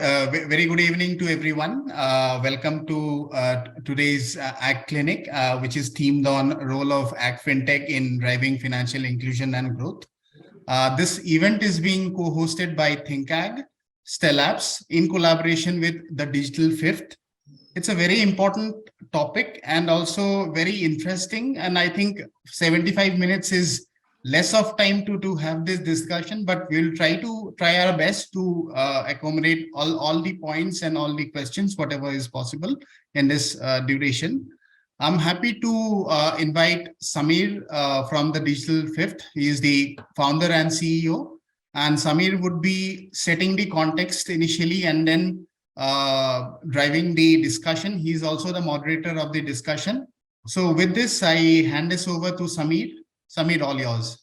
Very good evening to everyone. Welcome to today's AgClinic, which is themed on role of AgFinTech in driving financial inclusion and growth. This event is being co-hosted by ThinkAg, Stellabs, in collaboration with the Digital Fifth. It's a very important topic and also very interesting. And I think 75 minutes is less of time to have this discussion, but we'll try our best to accommodate all the points and all the questions, whatever is possible in this duration. I'm happy to invite Samir from the Digital Fifth. He is the founder and CEO, and Samir would be setting the context initially and then driving the discussion. He's also the moderator of the discussion. So with this, I hand this over to Samir. Samir, all yours.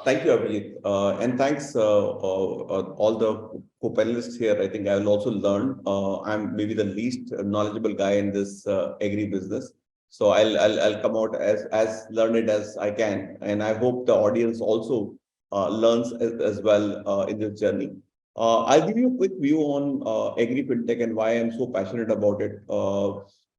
Thank you, Abhijit. And thanks all the co-panelists here. I think I will also learn. I'm maybe the least knowledgeable guy in this agri-business. So I'll come out as learned as I can. And I hope the audience also learns as well in this journey. I'll give you a quick view on AgFinTech and why I'm so passionate about it.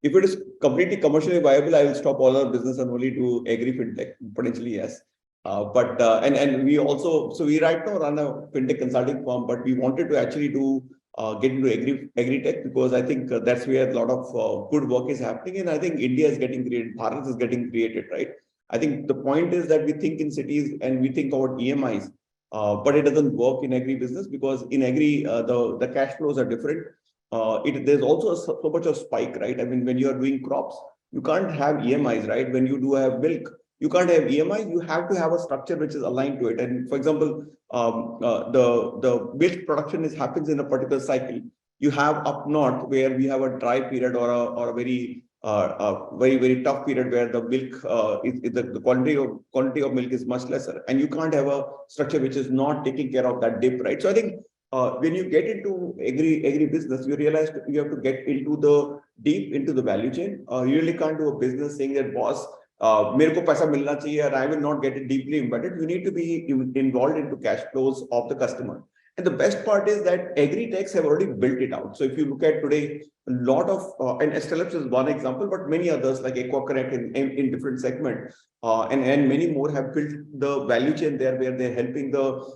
If it is completely commercially viable, I will stop all our business and only do AgFinTech. Potentially, yes. And we also, so we right now run a fintech consulting firm, but we wanted to actually get into agri-tech because I think that's where a lot of good work is happening. And I think India is getting created, Bharat is getting created, right? I think the point is that we think in cities and we think about EMIs, but it doesn't work in agri-business because in agri, the cash flows are different. There's also so much of spike, right? I mean, when you are doing crops, you can't have EMIs, right? When you do have milk, you can't have EMI, you have to have a structure which is aligned to it. And for example, the milk production happens in a particular cycle. You have up north where we have a dry period or a very very tough period where the milk the quantity of milk is much lesser, and you can't have a structure which is not taking care of that dip, right? So I think when you get into agri business, you realize you have to get deep into the value chain. You really can't do a business saying that boss, मेरे को पैसा मिलना चाहिए, and I will not get it deeply embedded. You need to be involved into cash flows of the customer. And the best part is that agri-techs have already built it out. So if you look at today, a lot of, and Stellabs is one example, but many others like AgClinic in different segments, and many more have built the value chain there where they're helping the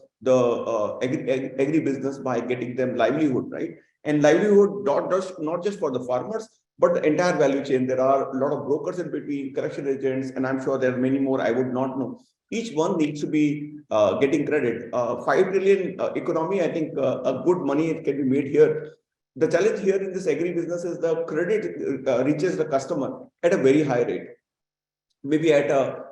agri business by getting them livelihood, right? And livelihood not just for the farmers, but the entire value chain. There are a lot of brokers in between, collection agents, and I'm sure there are many more I would not know. Each one needs to be getting credit. 5 trillion economy, I think a good money can be made here. The challenge here in this agri business is the credit reaches the customer at a very high rate, maybe at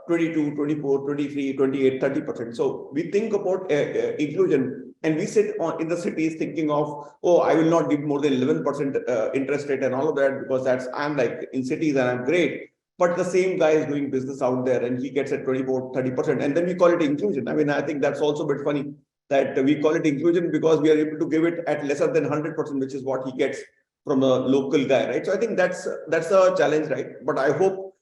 22, 24, 23, 28, 30%. So we think about inclusion, and we sit in the cities thinking of, oh, I will not give more than 11% interest rate and all of that because I'm like in cities and I'm great. But the same guy is doing business out there and he gets at 24, 30%. And then we call it inclusion. I mean, I think that's also a bit funny that we call it inclusion because we are able to give it at lesser than 100%, which is what he gets from a local guy, right? So I think that's a challenge, right? But I hope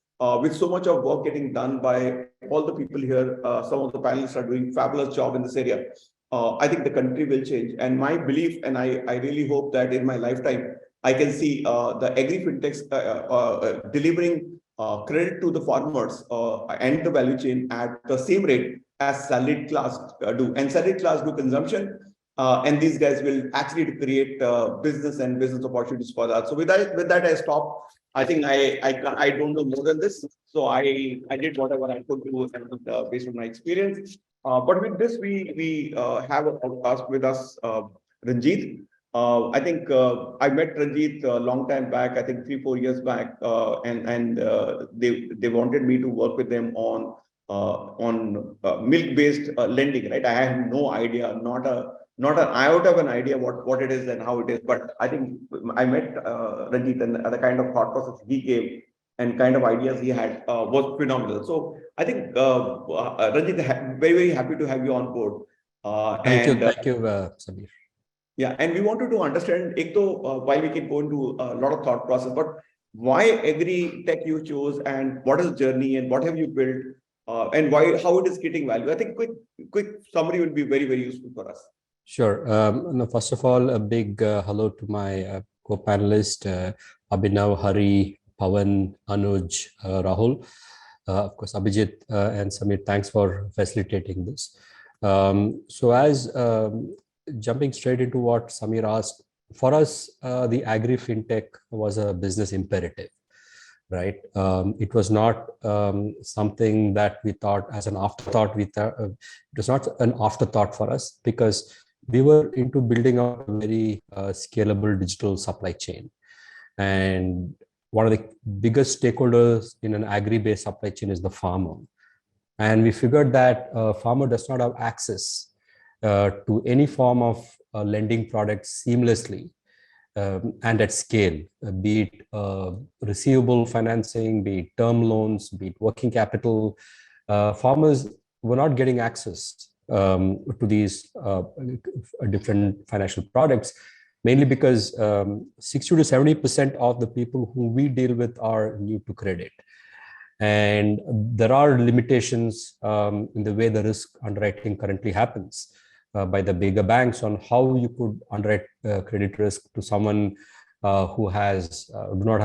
with so much of work getting done by all the people here, some of the panelists are doing fabulous job in this area. I think the country will change. And my belief, and I really hope that in my lifetime, I can see the agri-fintechs delivering credit to the farmers and the value chain at the same rate as salaried class do. And salaried class do consumption, and these guys will actually create business and business opportunities for that. So with that, I stop. I think I don't know more than this. So I did whatever I could do based on my experience. But with this, we have a podcast with us, Ranjit. I think I met Ranjit a long time back, I think 3-4 years back, and they wanted me to work with them on milk-based lending, right? I had no idea, not an iota of an idea what it is and how it is. But I think I met Ranjit, and the kind of thought process he gave and kind of ideas he had was phenomenal. So I think Ranjit, very, very happy to have you on board. Thank you, Samir. Yeah, and we wanted to understand, why we can go into a lot of thought process, but why agri-tech you chose and what is the journey and what have you built and how it is creating value. I think quick summary will be very, very useful for us. Sure. No, first of all, a big hello to my co-panelist, Abhinav, Hari, Pawan, Anuj, Rahul. Of course, Abhijit and Samir, thanks for facilitating this. So as jumping straight into what Samir asked, for us, the AgFinTech was a business imperative, right? It was not something that we thought as an afterthought. It was not an afterthought for us because we were into building up a very scalable digital supply chain. And one of the biggest stakeholders in an agri-based supply chain is the farmer. And we figured that farmer does not have access to any form of lending products seamlessly and at scale, be it receivable financing, be it term loans, be it working capital. Farmers were not getting access to these different financial products, mainly because 60 to 70% of the people who we deal with are new to credit. And there are limitations in the way the risk underwriting currently happens by the bigger banks on how you could underwrite credit risk to someone who does not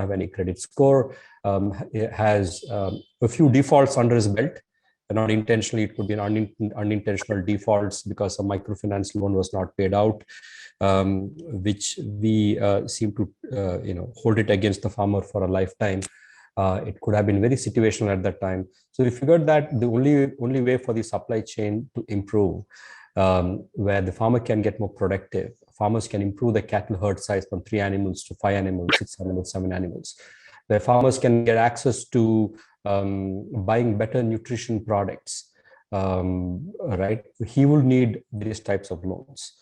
have any credit score, has a few defaults under his belt. Not intentionally, it could be an unintentional defaults because a microfinance loan was not paid out, which we seem to hold it against the farmer for a lifetime. It could have been very situational at that time. So we figured that the only way for the supply chain to improve, where the farmer can get more productive, farmers can improve the cattle herd size from 3 animals to 5 animals, 6 animals, 7 animals, where farmers can get access to buying better nutrition products, right? He will need these types of loans.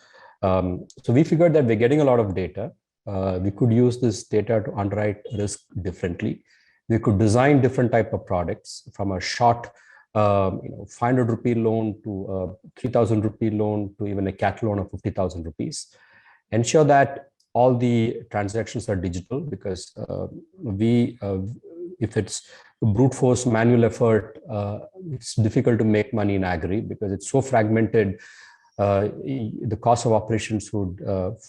So we figured that we're getting a lot of data. We could use this data to underwrite risk differently. We could design different type of products from a short 500 rupee loan to a 3,000 rupee loan to even a cat loan of 50,000 rupees. Ensure that all the transactions are digital because if it's brute force manual effort, it's difficult to make money in agri because it's so fragmented. The cost of operations would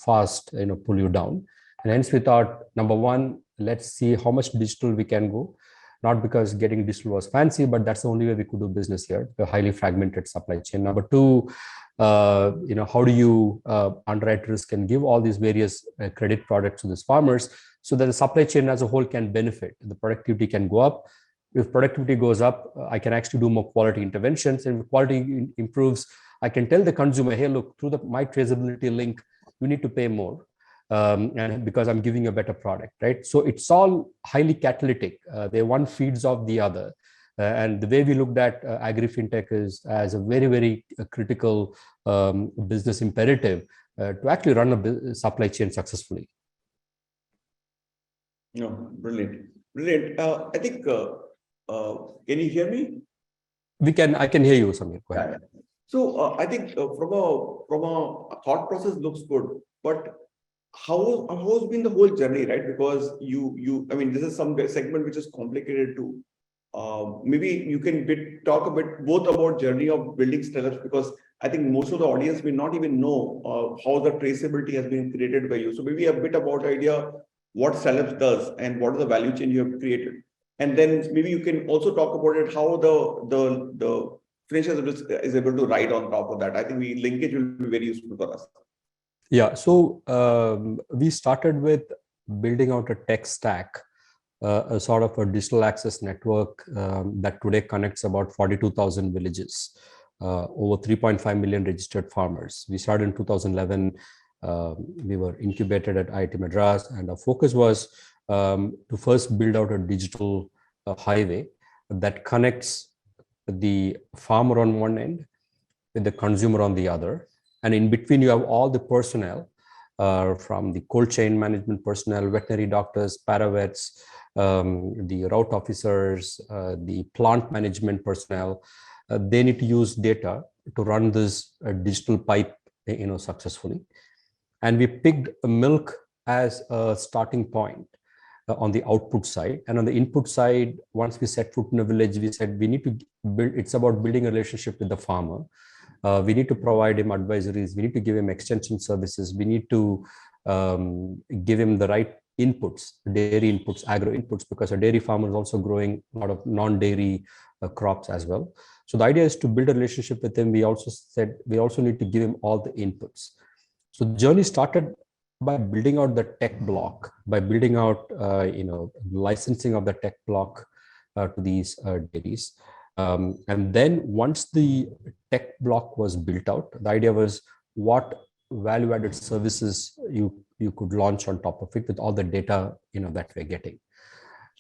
fast pull you down. And hence we thought, number one, let's see how much digital we can go. Not because getting digital was fancy, but that's the only way we could do business here, the highly fragmented supply chain. Number two, how do you underwrite risk and give all these various credit products to these farmers so that the supply chain as a whole can benefit. The productivity can go up. If productivity goes up, I can actually do more quality interventions. And if quality improves, I can tell the consumer, hey, look, through my traceability link, you need to pay more. And because I'm giving you a better product, right? So it's all highly catalytic. They one feeds off the other. And the way we looked at AgFinTech is as a very, very critical business imperative to actually run a supply chain successfully. No, brilliant, brilliant. I think, can you hear me? I can hear you, Samir. Go ahead. Yeah. So I think from a thought process looks good, but how's been the whole journey, right? Because I mean, this is some segment which is complicated too. Maybe you can talk a bit both about journey of building startups, because I think most of the audience may not even know how the traceability has been created by you. So maybe a bit about idea what startups does and what is the value chain you have created, and then maybe you can also talk about it how the financial is able to ride on top of that. I think linkage will be very useful for us. Yeah, so we started with building out a tech stack, a sort of a digital access network that today connects about 42,000 villages, over 3.5 million registered farmers. We started in 2011. We were incubated at IIT Madras, and our focus was to first build out a digital highway that connects the farmer on one end with the consumer on the other. And in between, you have all the personnel from the cold chain management personnel, veterinary doctors, paravets, the route officers, the plant management personnel. They need to use data to run this digital pipe, successfully. And we picked milk as a starting point on the output side. And on the input side, once we set foot in a village, we said we need to build. It's about building a relationship with the farmer. We need to provide him advisories. We need to give him extension services. We need to give him the right inputs, dairy inputs, agro inputs, because a dairy farmer is also growing a lot of non-dairy crops as well. So the idea is to build a relationship with him. We also said we also need to give him all the inputs. So the journey started by building out the tech block, by building out licensing of the tech block to these dairies. And then once the tech block was built out, the idea was what value-added services you could launch on top of it with all the data that we're getting.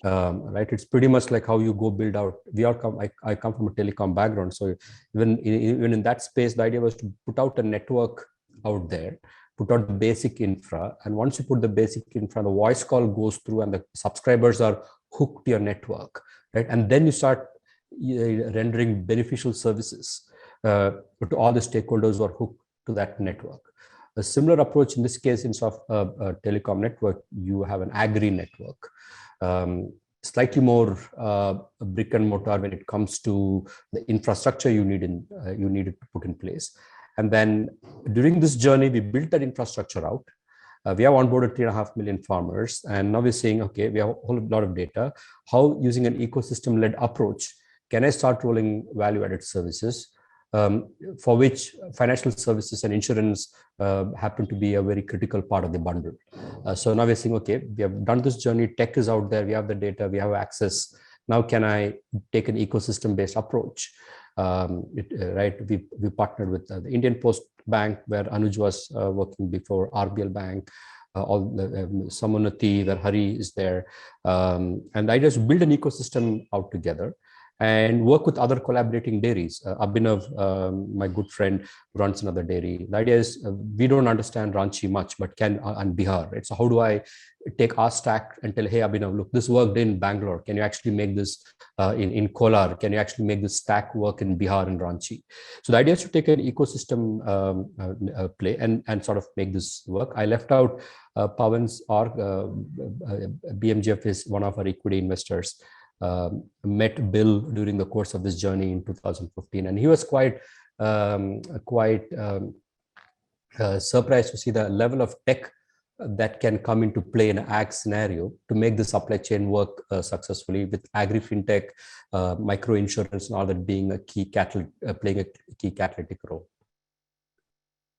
Right, it's pretty much like how you go build out. I come from a telecom background, so even in that space, the idea was to put out a network out there, put out the basic infra, and once you put the basic infra, the voice call goes through, and the subscribers are hooked to your network, right? And then you start rendering beneficial services to all the stakeholders who are hooked to that network. A similar approach in this case, instead of a telecom network, you have an agri network. Slightly more brick and mortar when it comes to the infrastructure you needed to put in place. And then during this journey, we built that infrastructure out. We have onboarded 3.5 million farmers, and now we're saying, okay, we have a whole lot of data. How, using an ecosystem-led approach, can I start rolling value-added services? For which financial services and insurance happen to be a very critical part of the bundle. So now we're saying, okay, we have done this journey, tech is out there, we have the data, we have access. Now can I take an ecosystem-based approach? Right, we partnered with the Indian Post Bank, where Anuj was working before, RBL Bank, all the Samunati, where Hari is there. And the idea is to build an ecosystem out together and work with other collaborating dairies. Abhinav, my good friend, runs another dairy. The idea is we don't understand Ranchi much, but can and Bihar, right? So how do I take our stack and tell, hey, Abhinav, look, this worked in Bangalore. Can you actually make this in Kolar? Can you actually make this stack work in Bihar and Ranchi? So the idea is to take an ecosystem play and sort of make this work. I left out Pawan's org. BMGF is one of our equity investors. Met Bill during the course of this journey in 2015, and he was quite surprised to see the level of tech that can come into play in an ag scenario to make the supply chain work successfully, with AgFinTech, micro insurance, and all that being a key playing a key catalytic role.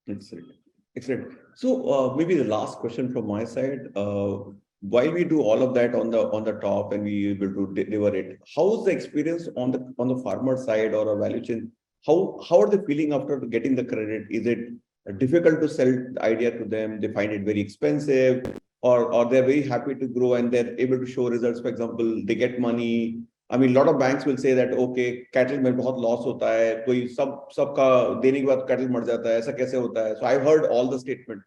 Excellent. So maybe the last question from my side. While we do all of that on the top and we able to deliver it, how's the experience on the farmer side or a value chain? How are they feeling after getting the credit? Is it difficult to sell the idea to them? They find it very expensive, or they're very happy to grow and they're able to show results? For example, they get money. I mean, a lot of banks will say that, okay, cattle में बहुत loss होता है, कोई सबका देने के बाद cattle मर जाता है, ऐसा कैसे होता है? So I've heard all the statement.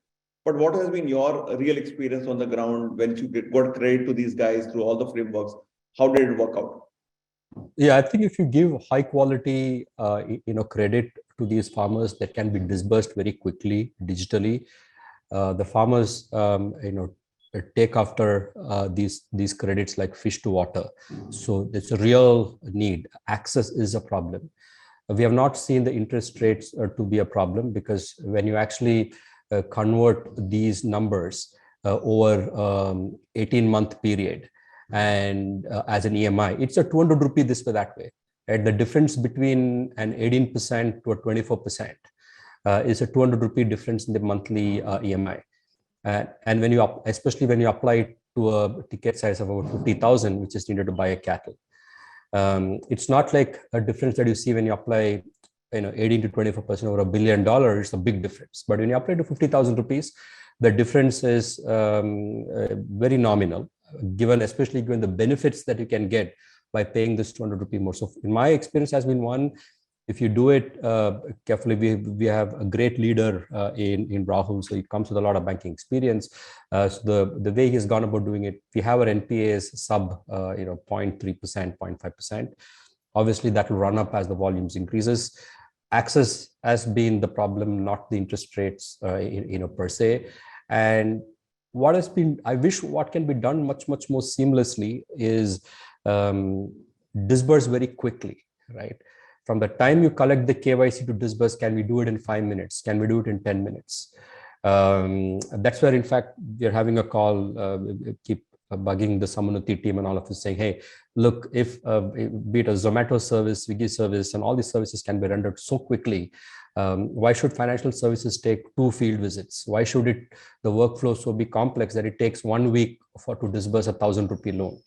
But what has been your real experience on the ground when you got credit to these guys through all the frameworks? How did it work out? Yeah, I think if you give high quality, credit to these farmers, that can be disbursed very quickly digitally. The farmers, take after these credits like fish to water. So it's a real need. Access is a problem. We have not seen the interest rates to be a problem, because when you actually convert these numbers over 18-month period and as an EMI, it's a 200 rupee this way, that way. Right? The difference between an 18% to a 24% is a 200 rupee difference in the monthly EMI. And when you, especially when you apply it to a ticket size of about 50,000, which is needed to buy a cattle, it's not like a difference that you see when you apply 18 to 24% over $1 billion. It's a big difference. But when you apply to 50,000 rupees, the difference is very nominal, especially given the benefits that you can get by paying this 200 rupee more. So in my experience has been, one, if you do it carefully, we have a great leader in Rahul, so he comes with a lot of banking experience. So the way he's gone about doing it, we have our NPAs sub 0.3%, 0.5%. Obviously, that will run up as the volumes increases. Access has been the problem, not the interest rates, per se. And what has been, I wish what can be done much more seamlessly is disburse very quickly, right? From the time you collect the KYC to disburse, can we do it in 5 minutes? Can we do it in 10 minutes? That's where, in fact, we're having a call, keep bugging the Samanuti team and all of us saying, hey, look, if be it a Zomato service, Swiggy service, and all these services can be rendered so quickly, why should financial services take 2 field visits? Why should the workflow so be complex that it takes 1 week to disburse a 1,000 rupee loan?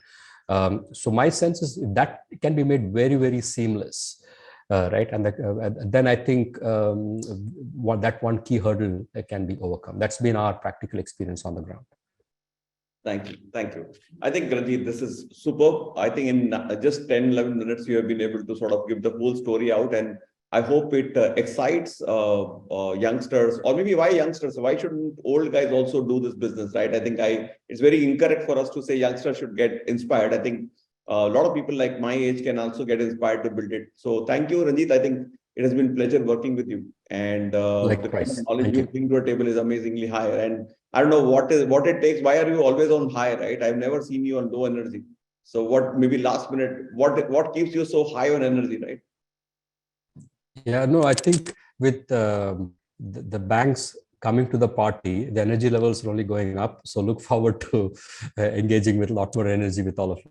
So my sense is that can be made very, very seamless. Right, and then I think that one key hurdle can be overcome. That's been our practical experience on the ground. Thank you. Thank you. I think, Ranjit, this is superb. I think in just 10, 11 minutes, you have been able to sort of give the whole story out. And I hope it excites youngsters, or maybe why youngsters? Why shouldn't old guys also do this business, right? I think it's very incorrect for us to say youngsters should get inspired. I think a lot of people like my age can also get inspired to build it. So thank you, Ranjit. I think it has been a pleasure working with you. And the kind of knowledge you bring to a table is amazingly high. And I don't know what it takes. Why are you always on high, right? I've never seen you on low energy. So what, maybe last minute, what keeps you so high on energy, right? Yeah, no, I think with the banks coming to the party, the energy levels are only going up. So look forward to engaging with a lot more energy with all of you.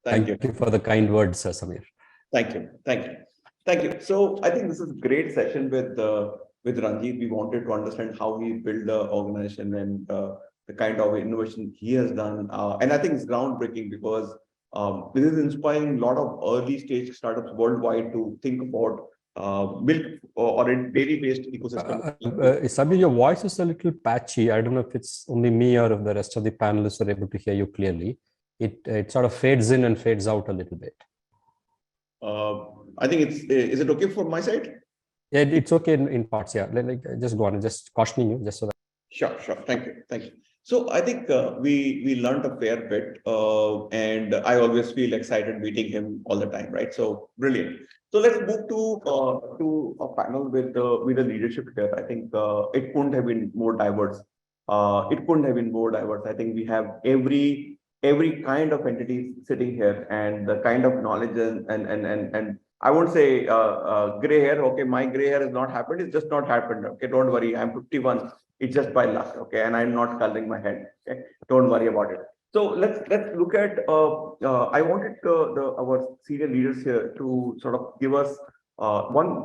Thank you for the kind words, Samir. Thank you. Thank you. Thank you. So I think this is a great session with Ranjit. We wanted to understand how he built the organization and the kind of innovation he has done. And I think it's groundbreaking because this is inspiring a lot of early stage startups worldwide to think about milk or a dairy-based ecosystem. Samir, your voice is a little patchy. I don't know if it's only me or if the rest of the panelists are able to hear you clearly. It sort of fades in and fades out a little bit. I think is it okay for my side? Yeah, it's okay in parts. Yeah, just go on. Just cautioning you, just so that. Sure. Thank you. So I think we learned a fair bit, and I always feel excited meeting him all the time, right? So brilliant. So let's move to a panel with the leadership here. I think it couldn't have been more diverse. I think we have every kind of entity sitting here, and the kind of knowledge and I won't say gray hair. Okay, my gray hair has not happened. It's just not happened. Okay, don't worry. I'm 51. It's just by luck. Okay, and I'm not coloring my head. Okay, don't worry about it. So let's look at. I wanted our senior leaders here to sort of give us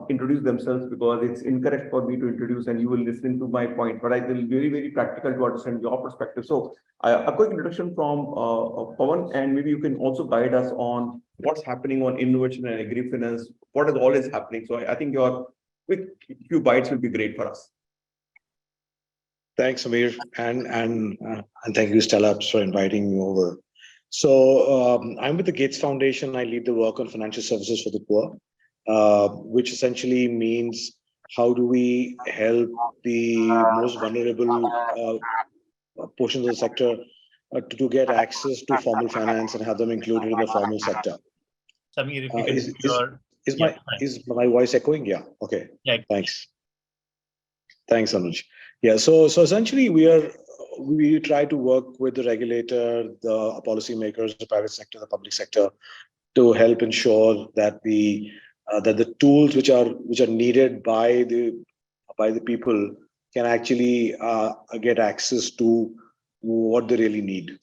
introduce themselves, because it's incorrect for me to introduce and you will listen to my point, but I will be very practical to understand your perspective. So a quick introduction from Pawan, and maybe you can also guide us on what's happening on innovation and agri-finance, what is always happening. So I think your quick few bites will be great for us. Thanks, Samir, and thank you, Stella, for inviting me over. So I'm with the Gates Foundation. I lead the work on financial services for the poor, which essentially means how do we help the most vulnerable portions of the sector to get access to formal finance and have them included in the formal sector. Samir, if you can is my voice echoing? Yeah. Okay. Yeah. Thanks, Anuj. Yeah. So essentially, we try to work with the regulator, the policymakers, the private sector, the public sector, to help ensure that the tools which are needed by the people can actually get access to what they really need.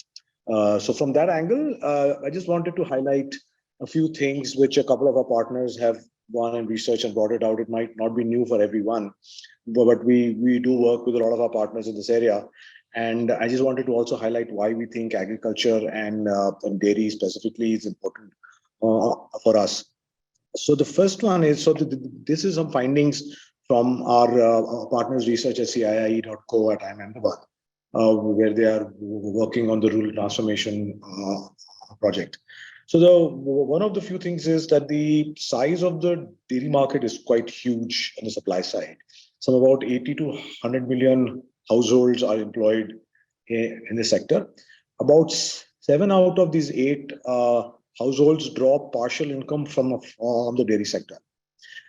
So from that angle, I just wanted to highlight a few things which a couple of our partners have gone and researched and brought it out. It might not be new for everyone, but we do work with a lot of our partners in this area. And I just wanted to also highlight why we think agriculture and dairy specifically is important for us. So the first one is, this is some findings from our partners' research at CII.co at Ahmedabad, where they are working on the rural transformation project. So one of the few things is that the size of the dairy market is quite huge on the supply side. So about 80 to 100 million households are employed in the sector. About 7 out of these 8 households draw partial income from the dairy sector,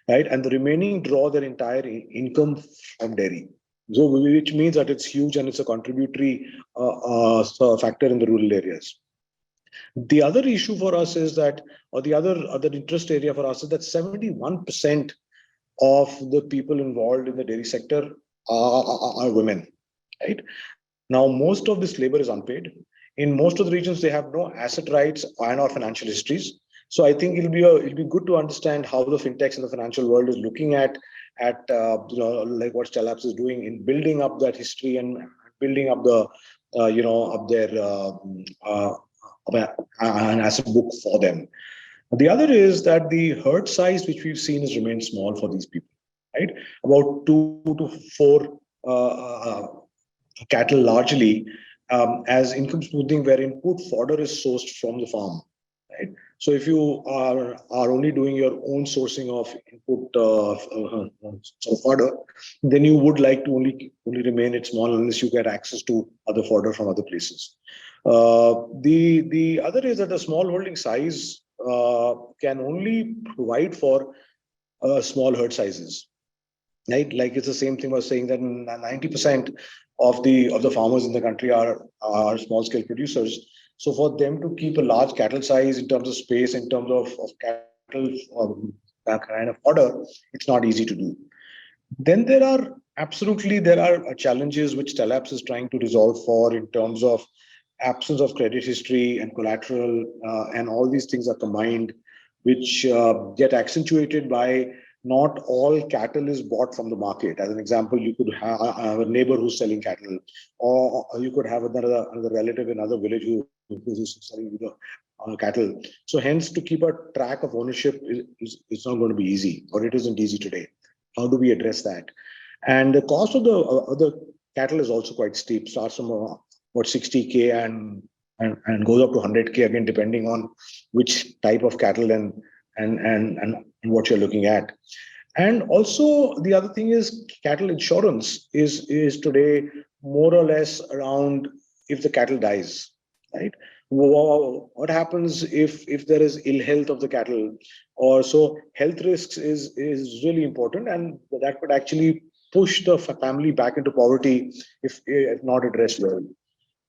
right? And the remaining draw their entire income from dairy. So which means that it's huge and it's a contributory factor in the rural areas. The other issue for us is that, or the other interest area for us is that 71% of the people involved in the dairy sector are women, right? Now, most of this labor is unpaid. In most of the regions, they have no asset rights and or financial histories. So I think it'll be good to understand how the fintechs in the financial world is looking at like what Stellabs is doing in building up that history and building up the up their an asset book for them. The other is that the herd size which we've seen has remained small for these people, right? About 2 to 4 cattle largely as income smoothing, where input fodder is sourced from the farm, right? So if you are only doing your own sourcing of input sort of fodder, then you would like to only remain it small unless you get access to other fodder from other places. The other is that the small holding size can only provide for small herd sizes, right? Like it's the same thing was saying that 90% of the farmers in the country are small scale producers. So for them to keep a large cattle size in terms of space, in terms of cattle kind of order, it's not easy to do. Then there are challenges which Stellabs is trying to resolve for in terms of absence of credit history and collateral, and all these things are combined, which get accentuated by not all cattle is bought from the market. As an example, you could have a neighbor who's selling cattle, or you could have another relative in another village who's selling cattle. So hence, to keep a track of ownership is not going to be easy, or it isn't easy today. How do we address that? And the cost of the cattle is also quite steep. Starts from about 60K and goes up to 100K again, depending on which type of cattle and what you're looking at. And also the other thing is cattle insurance is today more or less around if the cattle dies, right? What happens if there is ill health of the cattle, or so health risks is really important, and that could actually push the family back into poverty if not addressed well.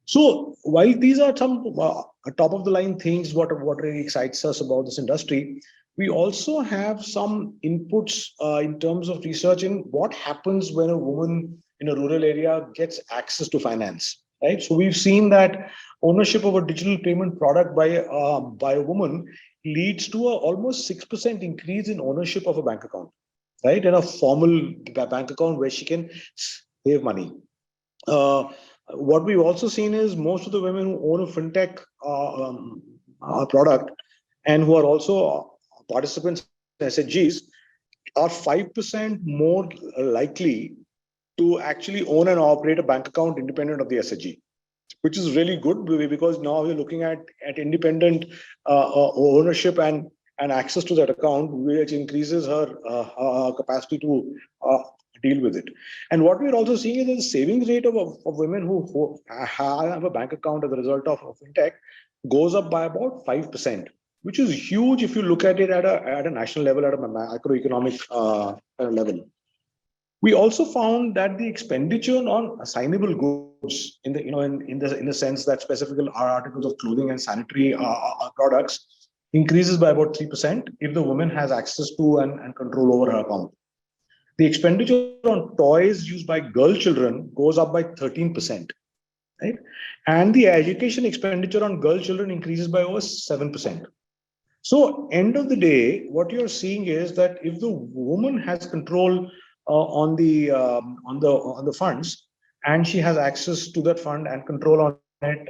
So while these are some top of the line things, what really excites us about this industry, we also have some inputs in terms of research in what happens when a woman in a rural area gets access to finance, right? So we've seen that ownership of a digital payment product by a woman leads to almost 6% increase in ownership of a bank account, right? And a formal bank account where she can save money. What we've also seen is most of the women who own a fintech product and who are also participants in SHGs are 5% more likely to actually own and operate a bank account independent of the SHG, which is really good because now we're looking at independent ownership and access to that account, which increases her capacity to deal with it. And what we're also seeing is that the savings rate of women who have a bank account as a result of fintech goes up by about 5%, which is huge if you look at it at a national level, at a macroeconomic level. We also found that the expenditure on assignable goods in the sense that specific articles of clothing and sanitary products increases by about 3% if the woman has access to and control over her account. The expenditure on toys used by girl children goes up by 13%, right? And the education expenditure on girl children increases by over 7%. So, end of the day, what you're seeing is that if the woman has control on the funds, and she has access to that fund and control on it,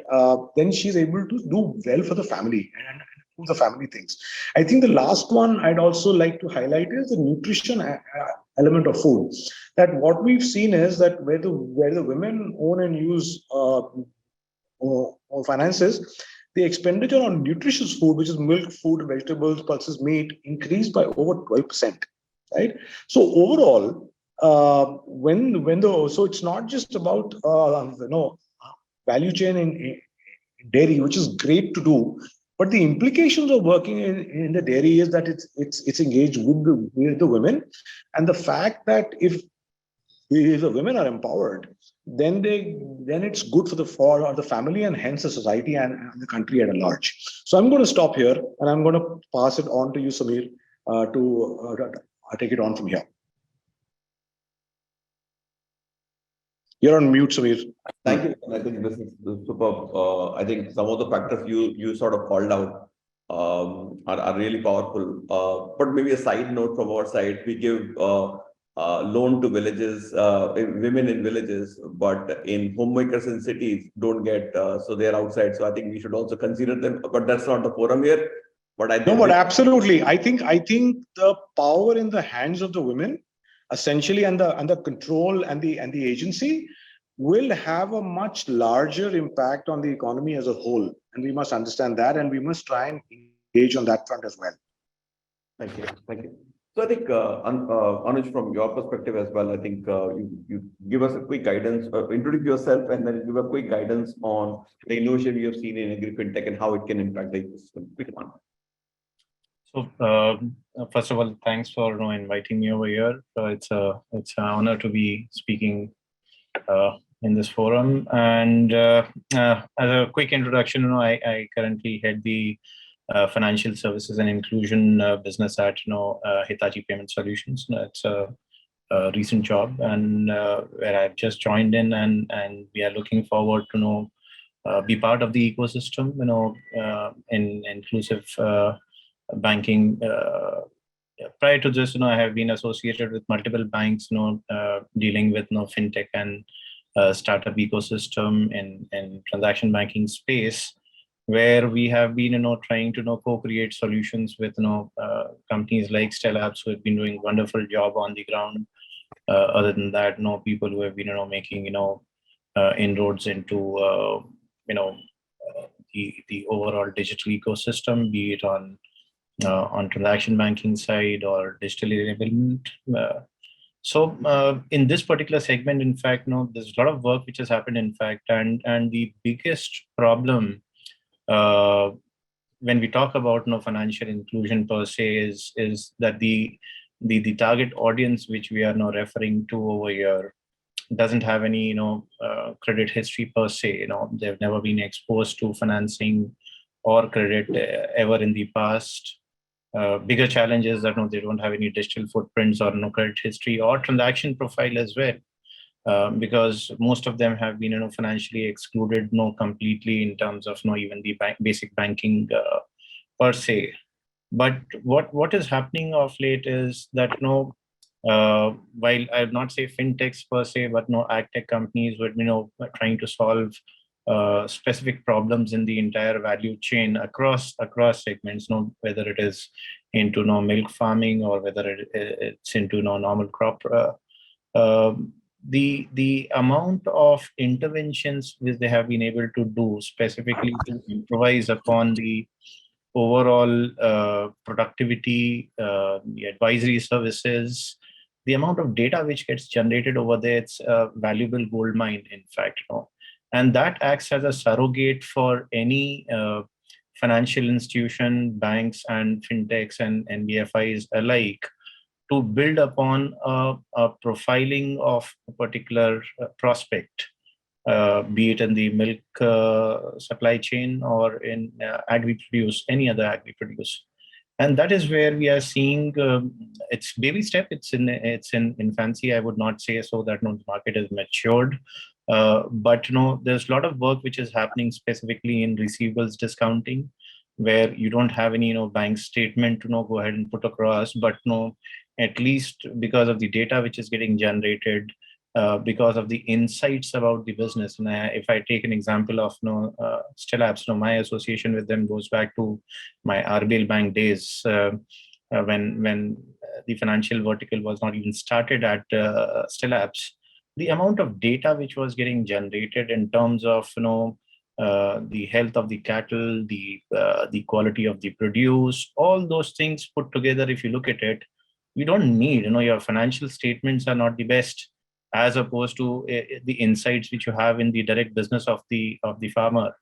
then she's able to do well for the family and the family things. I think the last one I'd also like to highlight is the nutrition element of food. That what we've seen is that where the women own and use finances, the expenditure on nutritious food, which is milk, food, vegetables, pulses, meat, increased by over 12%. Right. So overall, so it's not just about value chain in dairy, which is great to do. But the implications of working in the dairy is that it's engaged with the women, and the fact that if the women are empowered, then it's good for the family and hence the society and the country at a large. So I'm going to stop here and I'm going to pass it on to you, Samir, to take it on from here. You're on mute, Samir. Thank you. I think this is superb. I think some of the factors you sort of called out are really powerful. But maybe a side note from our side, we give loan to villages, women in villages, but in homemakers in cities don't get, so they're outside. So I think we should also consider them, but that's not the forum here. But I think no, but absolutely. I think the power in the hands of the women, essentially, and the control and the agency will have a much larger impact on the economy as a whole. And we must understand that, and we must try and engage on that front as well. Thank you. Thank you. So I think, Anuj, from your perspective as well, I think you give us a quick guidance, introduce yourself, and then give a quick guidance on the innovation you have seen in AgFinTech and how it can impact the ecosystem. Quick one. So first of all, thanks for inviting me over here. It's an honor to be speaking in this forum. And as a quick introduction, I currently head the financial services and inclusion business at Hitachi Payment Solutions. It's a recent job, and where I've just joined in, and we are looking forward to be part of the ecosystem, in inclusive banking. Prior to this, I have been associated with multiple banks, dealing with fintech and startup ecosystem in transaction banking space, where we have been trying to co-create solutions with companies like Stellabs, who have been doing a wonderful job on the ground. Other than that, people who have been making inroads into the overall digital ecosystem, be it on transaction banking side or digital enablement. So in this particular segment, in fact, there's a lot of work which has happened, in fact, and the biggest problem when we talk about financial inclusion per se is that the target audience which we are now referring to over here doesn't have any credit history per se. They've never been exposed to financing or credit ever in the past. Bigger challenge is that they don't have any digital footprints or no credit history or transaction profile as well. Because most of them have been financially excluded completely in terms of even the basic banking per se. But what is happening of late is that while I'll not say fintechs per se, but agtech companies were trying to solve specific problems in the entire value chain across segments, whether it is into milk farming or whether it's into normal crop. The amount of interventions which they have been able to do specifically to improvise upon the overall productivity, the advisory services, the amount of data which gets generated over there, it's a valuable gold mine, in fact. And that acts as a surrogate for any financial institution, banks and fintechs and NBFIs alike, to build upon a profiling of a particular prospect, be it in the milk supply chain or in agri-produce, any other agri-produce. And that is where we are seeing it's baby step. It's in infancy. I would not say so that the market is matured, but there's a lot of work which is happening specifically in receivables discounting, where you don't have any bank statement to go ahead and put across, but at least because of the data which is getting generated, because of the insights about the business. And if I take an example of Stellabs, my association with them goes back to my RBL Bank days, when the financial vertical was not even started at Stellabs. The amount of data which was getting generated in terms of the health of the cattle, the quality of the produce, all those things put together, if you look at it, you don't need, your financial statements are not the best, as opposed to the insights which you have in the direct business of the farmer.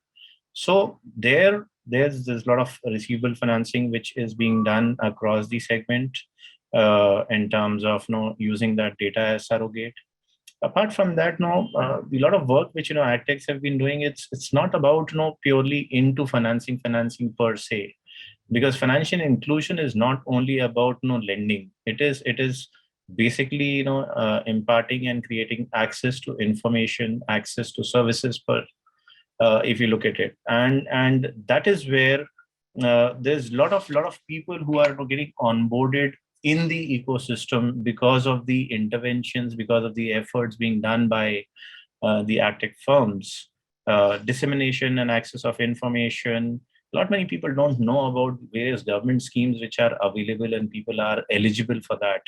So there's a lot of receivable financing which is being done across the segment in terms of using that data as surrogate. Apart from that, a lot of work which AgTechs have been doing, it's not about purely into financing per se, because financial inclusion is not only about lending. It is basically imparting and creating access to information, access to services per if you look at it, and that is where there's lot of people who are getting onboarded in the ecosystem because of the interventions, because of the efforts being done by the AgTech firms, dissemination and access of information. Not many people don't know about various government schemes which are available and people are eligible for that,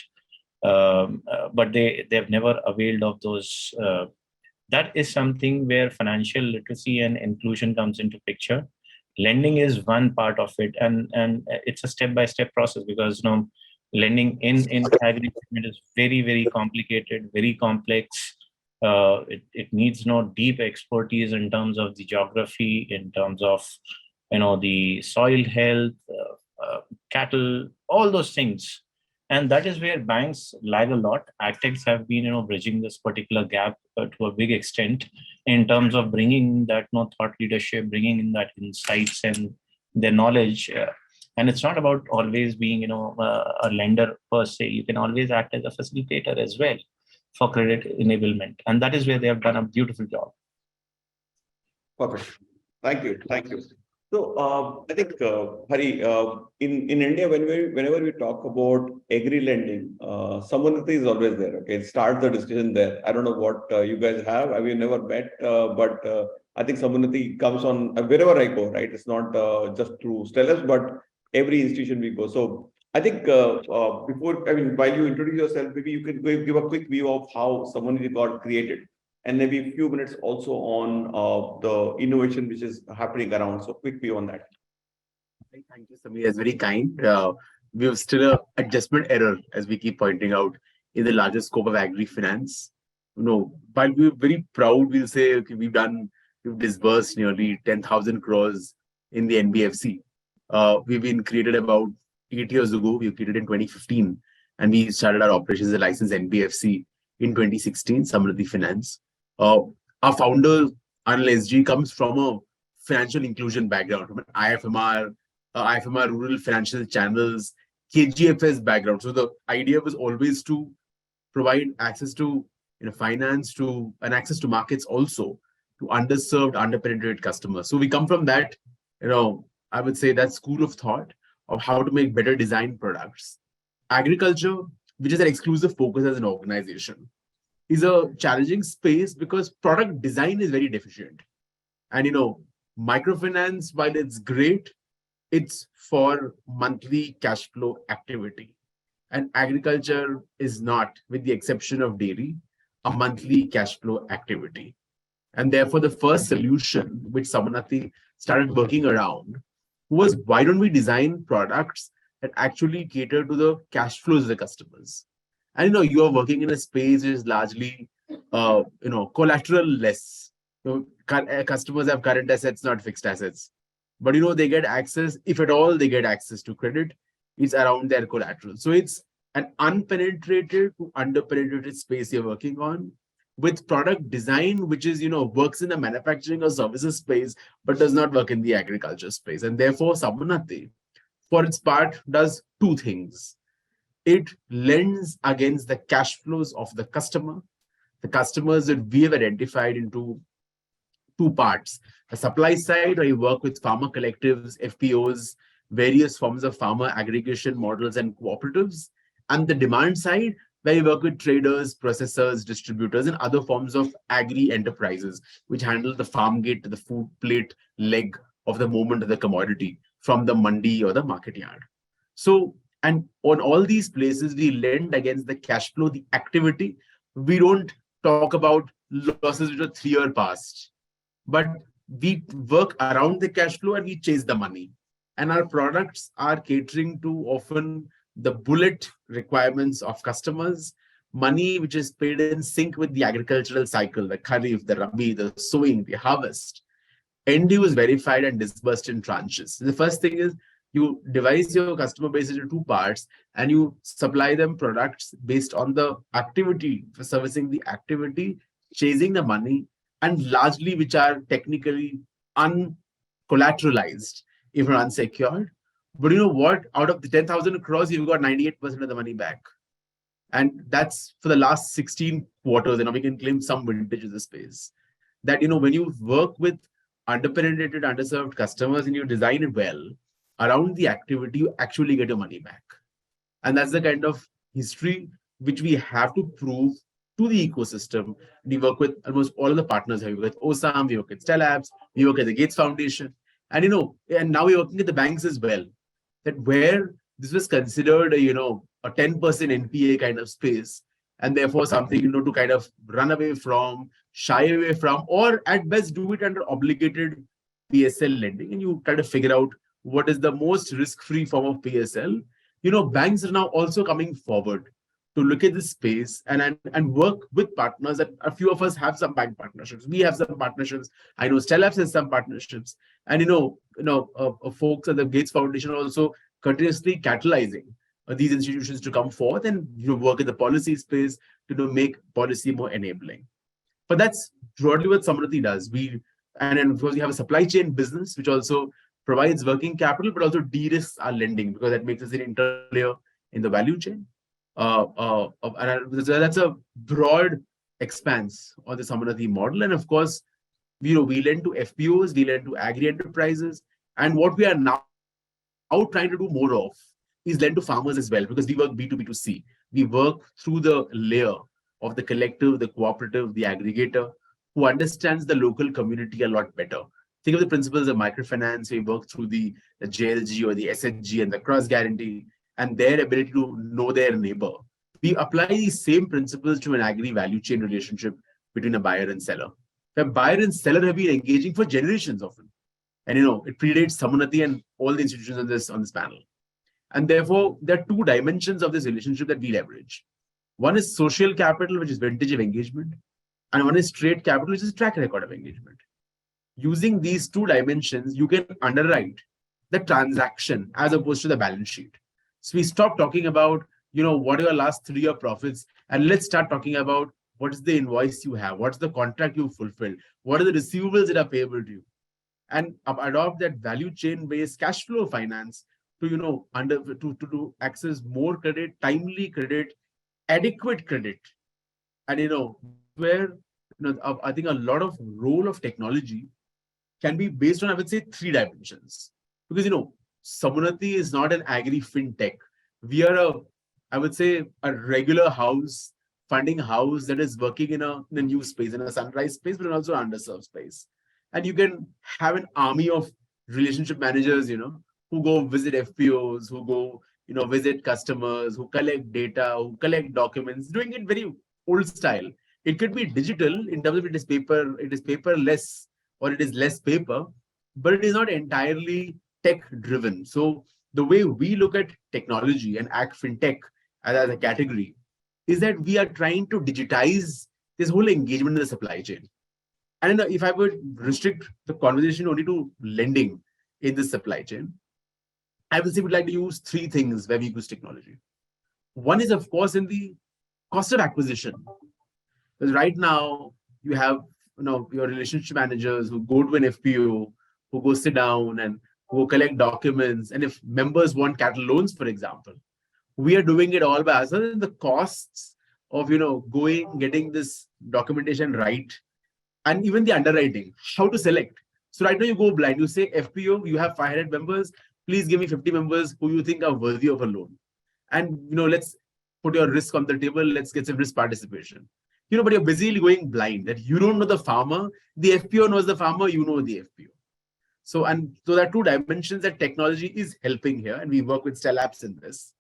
but they've never availed of those. That is something where financial literacy and inclusion comes into picture. Lending is one part of it, and it's a step-by-step process, because lending in agri segment is very complicated, very complex. It needs deep expertise in terms of the geography, in terms of the soil health, cattle, all those things. And that is where banks lag a lot. AgTechs have been bridging this particular gap to a big extent in terms of bringing that thought leadership, bringing in that insights and their knowledge. And it's not about always being a lender per se. You can always act as a facilitator as well for credit enablement, and that is where they have done a beautiful job. Perfect. Thank you. So I think Hari, in India, whenever we talk about agri lending, Samanati is always there. Okay, start the discussion there. I don't know what you guys have. We've never met, but I think Samanati comes on wherever I go. Right, it's not just through Stellus, but every institution we go. So I think while you introduce yourself, maybe you can give a quick view of how Samanati got created, and maybe a few minutes also on the innovation which is happening around. So quick view on that. Thank you, Samir. That's very kind. We have still an adjustment error, as we keep pointing out, in the larger scope of agri-finance. While we're very proud, we'll say, okay, we've disbursed nearly 10,000 crores in the NBFC. We've been created about 8 years ago. We were created in 2015, and we started our operations as a licensed NBFC in 2016, Samanati Finance. Our founder, Anil SG, comes from a financial inclusion background, from an IFMR Rural Financial Channels, KGFS background. So the idea was always to provide access to finance and access to markets also to underserved, underpenetrated customers. So we come from that, I would say, that school of thought of how to make better design products. Agriculture, which is an exclusive focus as an organization, is a challenging space because product design is very deficient. And microfinance, while it's great, it's for monthly cash flow activity. And agriculture is not, with the exception of dairy, a monthly cash flow activity. And therefore, the first solution which Samanati started working around was, why don't we design products that actually cater to the cash flows of the customers? And you are working in a space which is largely collateral less. Customers have current assets, not fixed assets. But they get access, if at all they get access to credit, it's around their collateral. So it's an unpenetrated to underpenetrated space you're working on, with product design, which is, works in the manufacturing or services space, but does not work in the agriculture space. And therefore, Samanati, for its part, does two things. It lends against the cash flows of the customer. The customers that we have identified into two parts. The supply side, where you work with farmer collectives, FPOs, various forms of farmer aggregation models and cooperatives. And the demand side, where you work with traders, processors, distributors, and other forms of agri enterprises, which handle the farm gate to the food plate leg of the movement of the commodity from the mandi or the market yard. So, and on all these places, we lend against the cash flow, the activity. We don't talk about losses which are 3 years past, but we work around the cash flow and we chase the money. And our products are catering to often the bullet requirements of customers, money which is paid in sync with the agricultural cycle, the kharif, the rabi, the sowing, the harvest. NDU is verified and disbursed in tranches. The first thing is You devise your customer base into two parts and you supply them products based on the activity, for servicing the activity, chasing the money, and largely which are technically uncollateralized, if not unsecured. But you know what? Out of the 10,000 crores, you've got 98% of the money back. And that's for the last 16 quarters. And we can claim some vintage of the space. That, when you work with underpenetrated, underserved customers and you design it well around the activity, you actually get your money back. And that's the kind of history which we have to prove to the ecosystem. We work with almost all of the partners. We work with OSAM, we work with Stellabs, we work with the Gates Foundation. And, and now we're working with the banks as well. That where this was considered, a 10% NPA kind of space, and therefore something, to kind of run away from, shy away from, or at best do it under obligated PSL lending. And you try to figure out what is the most risk-free form of PSL. Banks are now also coming forward to look at this space and work with partners. That a few of us have some bank partnerships. We have some partnerships. I know Stellabs has some partnerships, and folks at the Gates Foundation are also continuously catalyzing these institutions to come forth and work in the policy space to make policy more enabling. But that's broadly what Samruddhi does. And of course we have a supply chain business which also provides working capital, but also de-risks our lending because that makes us an interlayer in the value chain. And that's a broad expanse of the Samruddhi model. And of course, we lend to FPOs, we lend to agri enterprises, and what we are now trying to do more of is lend to farmers as well, because we work B2B2C. We work through the layer of the collective, the cooperative, the aggregator, who understands the local community a lot better. Think of the principles of microfinance. We work through the JLG or the SHG and the cross guarantee and their ability to know their neighbor. We apply these same principles to an agri value chain relationship between a buyer and seller. The buyer and seller have been engaging for generations often. And it predates Samruddhi and all the institutions on this panel. And therefore, there are two dimensions of this relationship that we leverage. One is social capital, which is vintage of engagement. And one is trade capital, which is track record of engagement. Using these two dimensions, you can underwrite the transaction as opposed to the balance sheet. So we stop talking about, what are your last 3-year profits, and let's start talking about what is the invoice you have, what's the contract you fulfilled, what are the receivables that are payable to you, and adopt that value chain-based cash flow finance to, to access more credit, timely credit, adequate credit. And, where, I think a lot of role of technology can be based on, I would say, 3 dimensions. Because, Samruddhi is not an AgFinTech. We are I would say, a regular funding house that is working in a new space, in a sunrise space, but also an underserved space. And you can have an army of relationship managers, who go visit FPOs, who go, visit customers, who collect data, who collect documents, doing it very old style. It could be digital in terms of it is paperless or it is less paper, but it is not entirely tech driven. So the way we look at technology and AgFinTech as a category is that we are trying to digitize this whole engagement in the supply chain. And if I would restrict the conversation only to lending in the supply chain, I will say we'd like to use 3 things where we use technology. One is, of course, in the cost of acquisition. Because right now you have your relationship managers who go to an FPO, who go sit down and who collect documents. And if members want cattle loans, for example, we are doing it all by ourselves. And the costs of getting this documentation right, and even the underwriting, how to select. So right now you go blind. You say, FPO, you have 500 members. Please give me 50 members who you think are worthy of a loan. And, let's put your risk on the table. Let's get some risk participation. But you're busily going blind, that you don't know the farmer. The FPO knows the farmer, you know the FPO. So there are 2 dimensions that technology is helping here. And we work with Stellabs in this.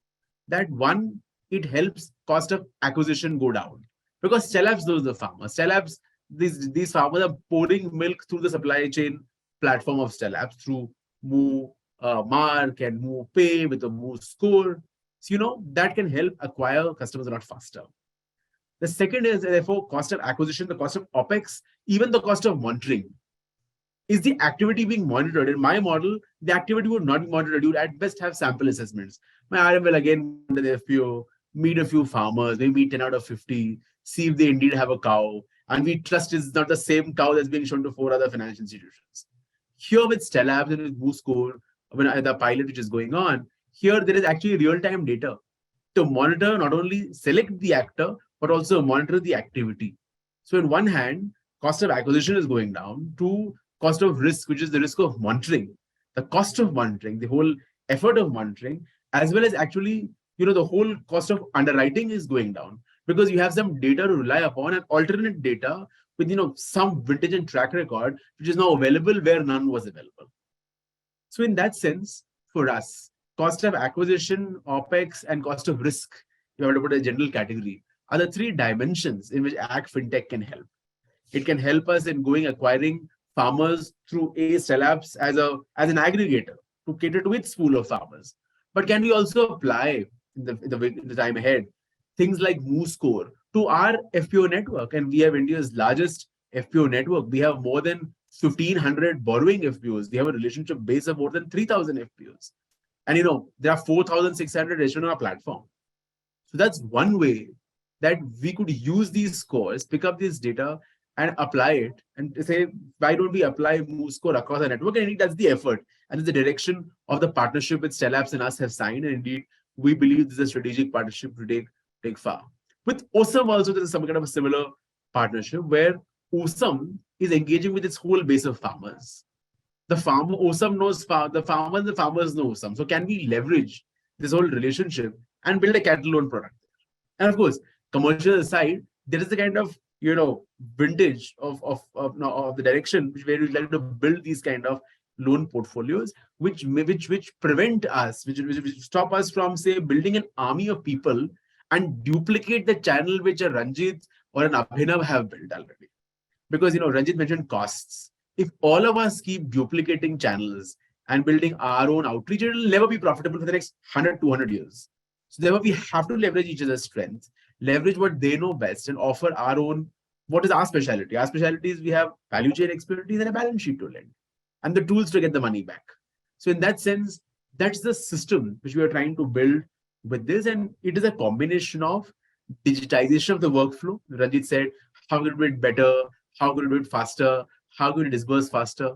That one, it helps cost of acquisition go down. Because Stellabs knows the farmer. Stellabs, these farmers are pouring milk through the supply chain platform of Stellabs through Moo Mark and Moo Pay with a Moo score. So, that can help acquire customers a lot faster. The second is, therefore, cost of acquisition, the cost of OPEX, even the cost of monitoring. is the activity being monitored? In my model, the activity would not be monitored. You would at best have sample assessments. My RM will again monitor the FPO, meet a few farmers, maybe meet 10 out of 50, see if they indeed have a cow. And we trust it's not the same cow that's being shown to 4 other financial institutions. Here with Stellabs and with BooScore, when the pilot which is going on, here there is actually real-time data to monitor, not only select the actor, but also monitor the activity. So in one hand, cost of acquisition is going down to cost of risk, which is the risk of monitoring, the cost of monitoring, the whole effort of monitoring, as well as actually, the whole cost of underwriting is going down because you have some data to rely upon and alternate data with, some vintage and track record, which is now available where none was available. So in that sense, for us, cost of acquisition, OPEX, and cost of risk, you have to put a general category, are the 3 dimensions in which AgFinTech can help. It can help us in acquiring farmers through Stellabs as an aggregator to cater to its pool of farmers. But can we also apply in the time ahead things like BooScore to our FPO network? And we have India's largest FPO network. We have more than 1,500 borrowing FPOs. We have a relationship base of more than 3,000 FPOs. And there are 4,600 registered on our platform. So that's one way that we could use these scores, pick up this data and apply it and say, why don't we apply BooScore across the network? And indeed, that's the effort. And the direction of the partnership with Stellabs and us have signed. And indeed, we believe this is a strategic partnership to take far. With OSAM also, there is some kind of a similar partnership where OSAM is engaging with its whole base of farmers. The farmer, OSAM knows the farmers, the farmers know OSAM. So can we leverage this whole relationship and build a cattle loan product? And of course, commercial aside, there is the kind of, vintage of the direction where we like to build these kind of loan portfolios, which prevent us, which stop us from, say, building an army of people and duplicate the channel which a Ranjit or an Abhinav have built already. Because, Ranjit mentioned costs. If all of us keep duplicating channels and building our own outreach, it will never be profitable for the next 100, 200 years. So therefore, we have to leverage each other's strengths, leverage what they know best and offer our own, what is our specialty? Our specialty is we have value chain expertise and a balance sheet to lend and the tools to get the money back. So in that sense, that's the system which we are trying to build with this. And it is a combination of digitization of the workflow. Ranjit said, how can we do it better? How can we do it faster? How can we disburse faster?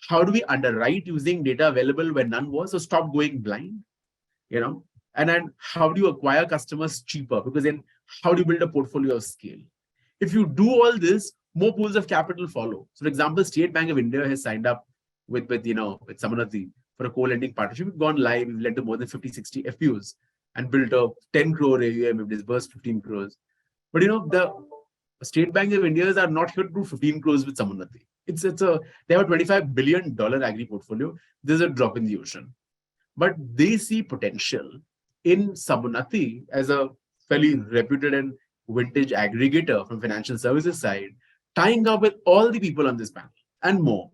How do we underwrite using data available when none was? So stop going blind, and then how do you acquire customers cheaper? Because then how do you build a portfolio of scale? If you do all this, more pools of capital follow. So for example, State Bank of India has signed up with Samanati for a co-lending partnership. We've gone live, we've lent to more than 50, 60 FPOs and built a 10 crore AUM, we've disbursed 15 crores. But the State Bank of India are not here to do 15 crores with Samanati. They have a $25 billion agri portfolio. There's a drop in the ocean. But they see potential in Samanati as a fairly reputed and vintage aggregator from financial services side, tying up with all the people on this panel and more,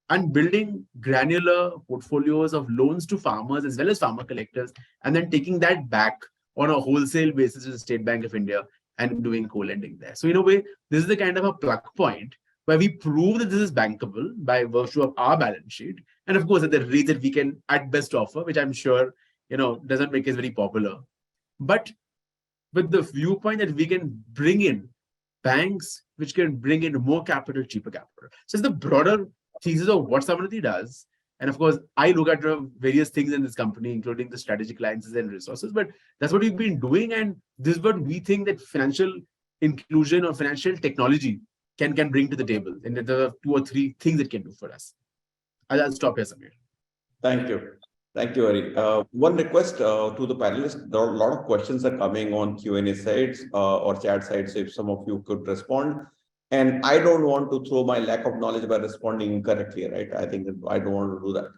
and building granular portfolios of loans to farmers as well as farmer collectors, and then taking that back on a wholesale basis to the State Bank of India and doing co-lending there. So in a way, this is the kind of a plug point where we prove that this is bankable by virtue of our balance sheet. And of course, at the rates that we can at best offer, which I'm sure, doesn't make us very popular. But with the viewpoint that we can bring in banks, which can bring in more capital, cheaper capital. So it's the broader thesis of what Samanati does. And of course, I look at various things in this company, including the strategic alliances and resources, but that's what we've been doing. And this is what we think that financial inclusion or financial technology can bring to the table. And there are 2 or 3 things it can do for us. I'll stop here, Samir. Thank you. Thank you, Hari. One request to the panelists. There are a lot of questions are coming on Q&A sites or chat sites. So if some of you could respond. And I don't want to throw my lack of knowledge by responding incorrectly, right? I think I don't want to do that.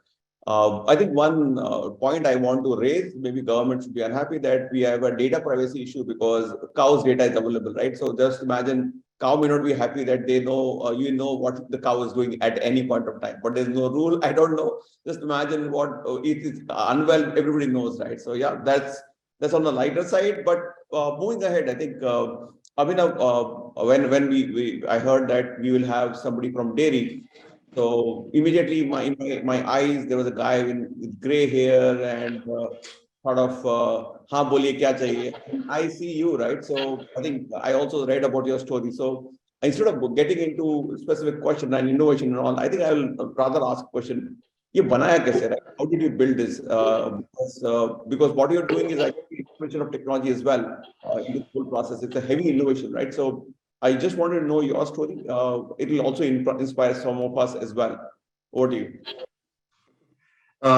I think one point I want to raise, maybe government should be unhappy that we have a data privacy issue because cow's data is available, right? So just imagine cow may not be happy that they know, what the cow is doing at any point of time, but there's no rule. I don't know. Just imagine what it is unwell, everybody knows, right? So yeah, that's on the lighter side. But moving ahead, I think, Abhinav, when I heard that we will have somebody from dairy, So immediately my eyes, there was a guy with gray hair and sort of, हाँ बोलिए क्या चाहिए? I see you, right? So I think I also read about your story. So instead of getting into specific question and innovation and all, I think I will rather ask a question. ये बनाया कैसे, right? How did you build this? Because what you're doing is actually innovation of technology as well in this whole process. It's a heavy innovation, right? So I just wanted to know your story. It will also inspire some of us as well. Over to you.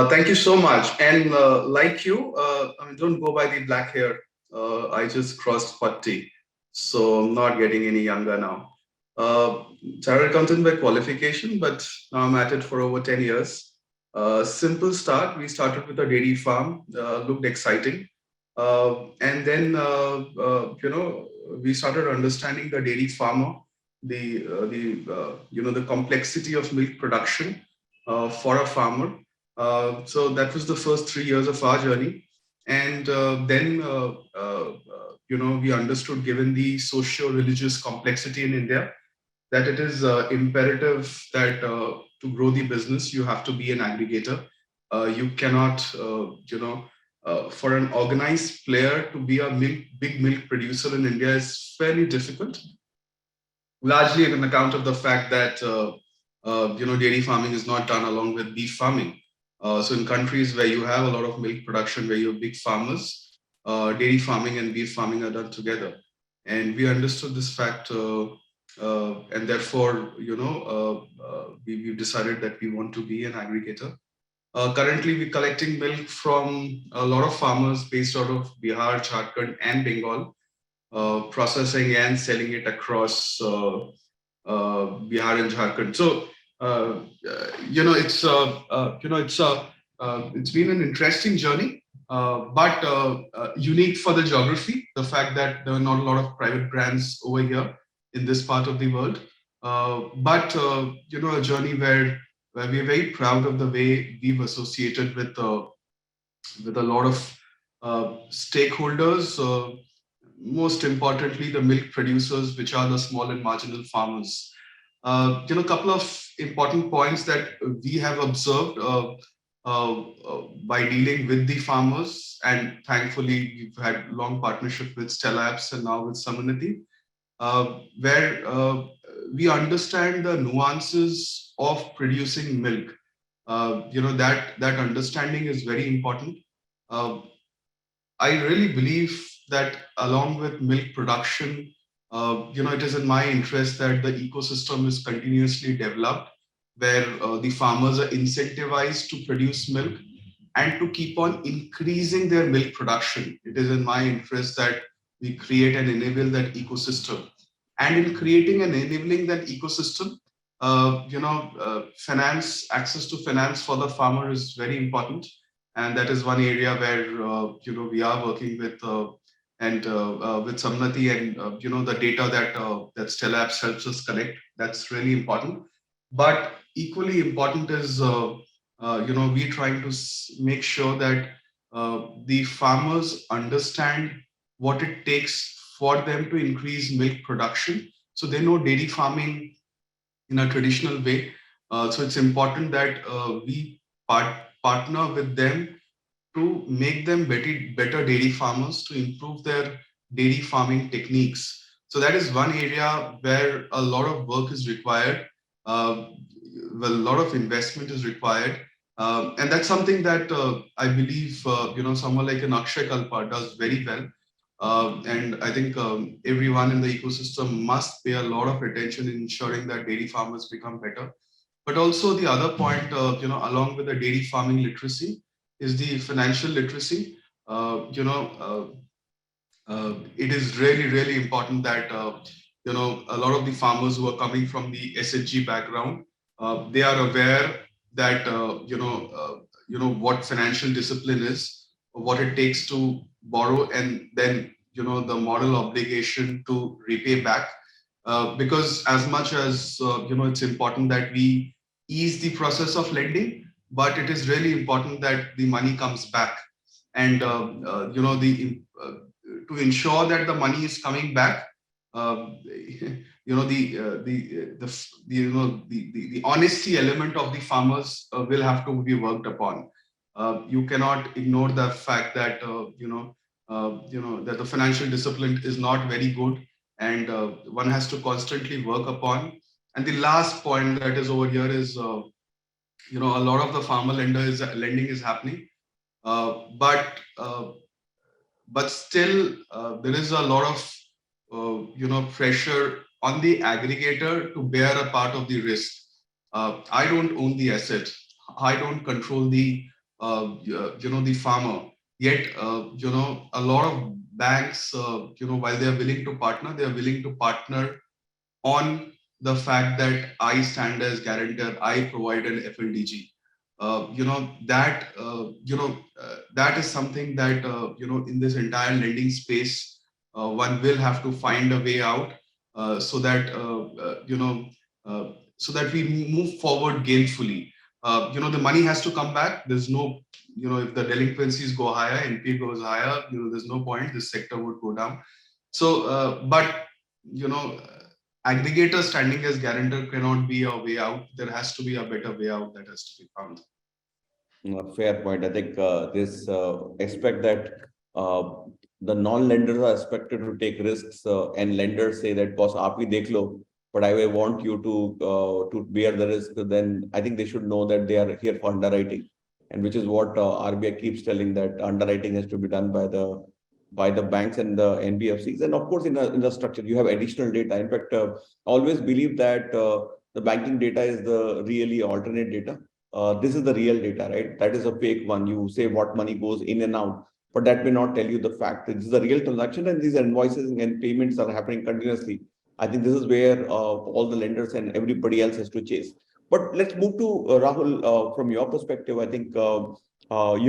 Thank you so much. And like you, I mean, don't go by the black hair. I just crossed 40, so I'm not getting any younger now. Chartered accountant by qualification, but now I'm at it for over 10 years. Simple start. We started with a dairy farm, looked exciting. And then, we started understanding the dairy farmer, the complexity of milk production for a farmer. So that was the first 3 years of our journey. And then, we understood, given the socio-religious complexity in India, that it is imperative that to grow the business, you have to be an aggregator. You cannot, for an organized player to be a big milk producer in India is fairly difficult, largely on account of the fact that, dairy farming is not done along with beef farming. So in countries where you have a lot of milk production, where you have big farmers, dairy farming and beef farming are done together. And we understood this fact, and therefore, we've decided that we want to be an aggregator. Currently, we're collecting milk from a lot of farmers based out of Bihar, Jharkhand, and Bengal, processing and selling it across Bihar and Jharkhand. So, it's been an interesting journey, but unique for the geography. The fact that there are not a lot of private brands over here in this part of the world, but a journey where we're very proud of the way we've associated with a lot of stakeholders. Most importantly, the milk producers, which are the small and marginal farmers. A couple of important points that we have observed by dealing with the farmers, and thankfully we've had long partnership with Stella Apps and now with Samanati, where we understand the nuances of producing milk. That understanding is very important. I really believe that along with milk production, it is in my interest that the ecosystem is continuously developed, where the farmers are incentivized to produce milk and to keep on increasing their milk production. It is in my interest that we create and enable that ecosystem. And in creating and enabling that ecosystem, access to finance for the farmer is very important. And that is one area where, we are working with with Samnati and, the data that Stella Apps helps us collect. That's really important. But equally important is, we're trying to make sure that the farmers understand what it takes for them to increase milk production. So they know dairy farming in a traditional way. So it's important that we partner with them to make them better dairy farmers, to improve their dairy farming techniques. So that is one area where a lot of work is required. A lot of investment is required. And that's something that I believe, someone like an Akshay Kalpa does very well. And I think everyone in the ecosystem must pay a lot of attention in ensuring that dairy farmers become better. But also the other point, along with the dairy farming literacy, is the financial literacy. It is really, really important that a lot of the farmers who are coming from the SHG background, they are aware that what financial discipline is, what it takes to borrow, and then the moral obligation to repay back. Because as much as it's important that we ease the process of lending, but it is really important that the money comes back, and to ensure that the money is coming back, the honesty element of the farmers will have to be worked upon. You cannot ignore the fact that that the financial discipline is not very good, and one has to constantly work upon. And the last point that is over here is a lot of the farmer lending is happening, but still there is a lot of pressure on the aggregator to bear a part of the risk. I don't own the asset, I don't control the the farmer, yet a lot of banks while they are willing to partner, they are willing to partner on the fact that I stand as guarantor, I provide an FLDG. That is something that in this entire lending space, one will have to find a way out, so that so that we move forward gainfully. The money has to come back. There's no, if the delinquencies go higher, NP goes higher, there's no point. This sector would go down. So, but aggregator standing as guarantor cannot be a way out. There has to be a better way out that has to be found. Fair point. I think this expect that the non-lenders are expected to take risks, and lenders say that boss aap hi dekh lo, but I want you to bear the risk. Then I think they should know that they are here for underwriting, and which is what RBI keeps telling, that underwriting has to be done by the banks and the NBFCs. And of course, in the structure, you have additional data. In fact, I always believe that the banking data is the really alternate data. This is the real data, right? That is a fake one. You say what money goes in and out, but that may not tell you the fact. This is a real transaction, and these invoices and payments are happening continuously. I think this is where all the lenders and everybody else has to chase. But let's move to Rahul. From your perspective, I think you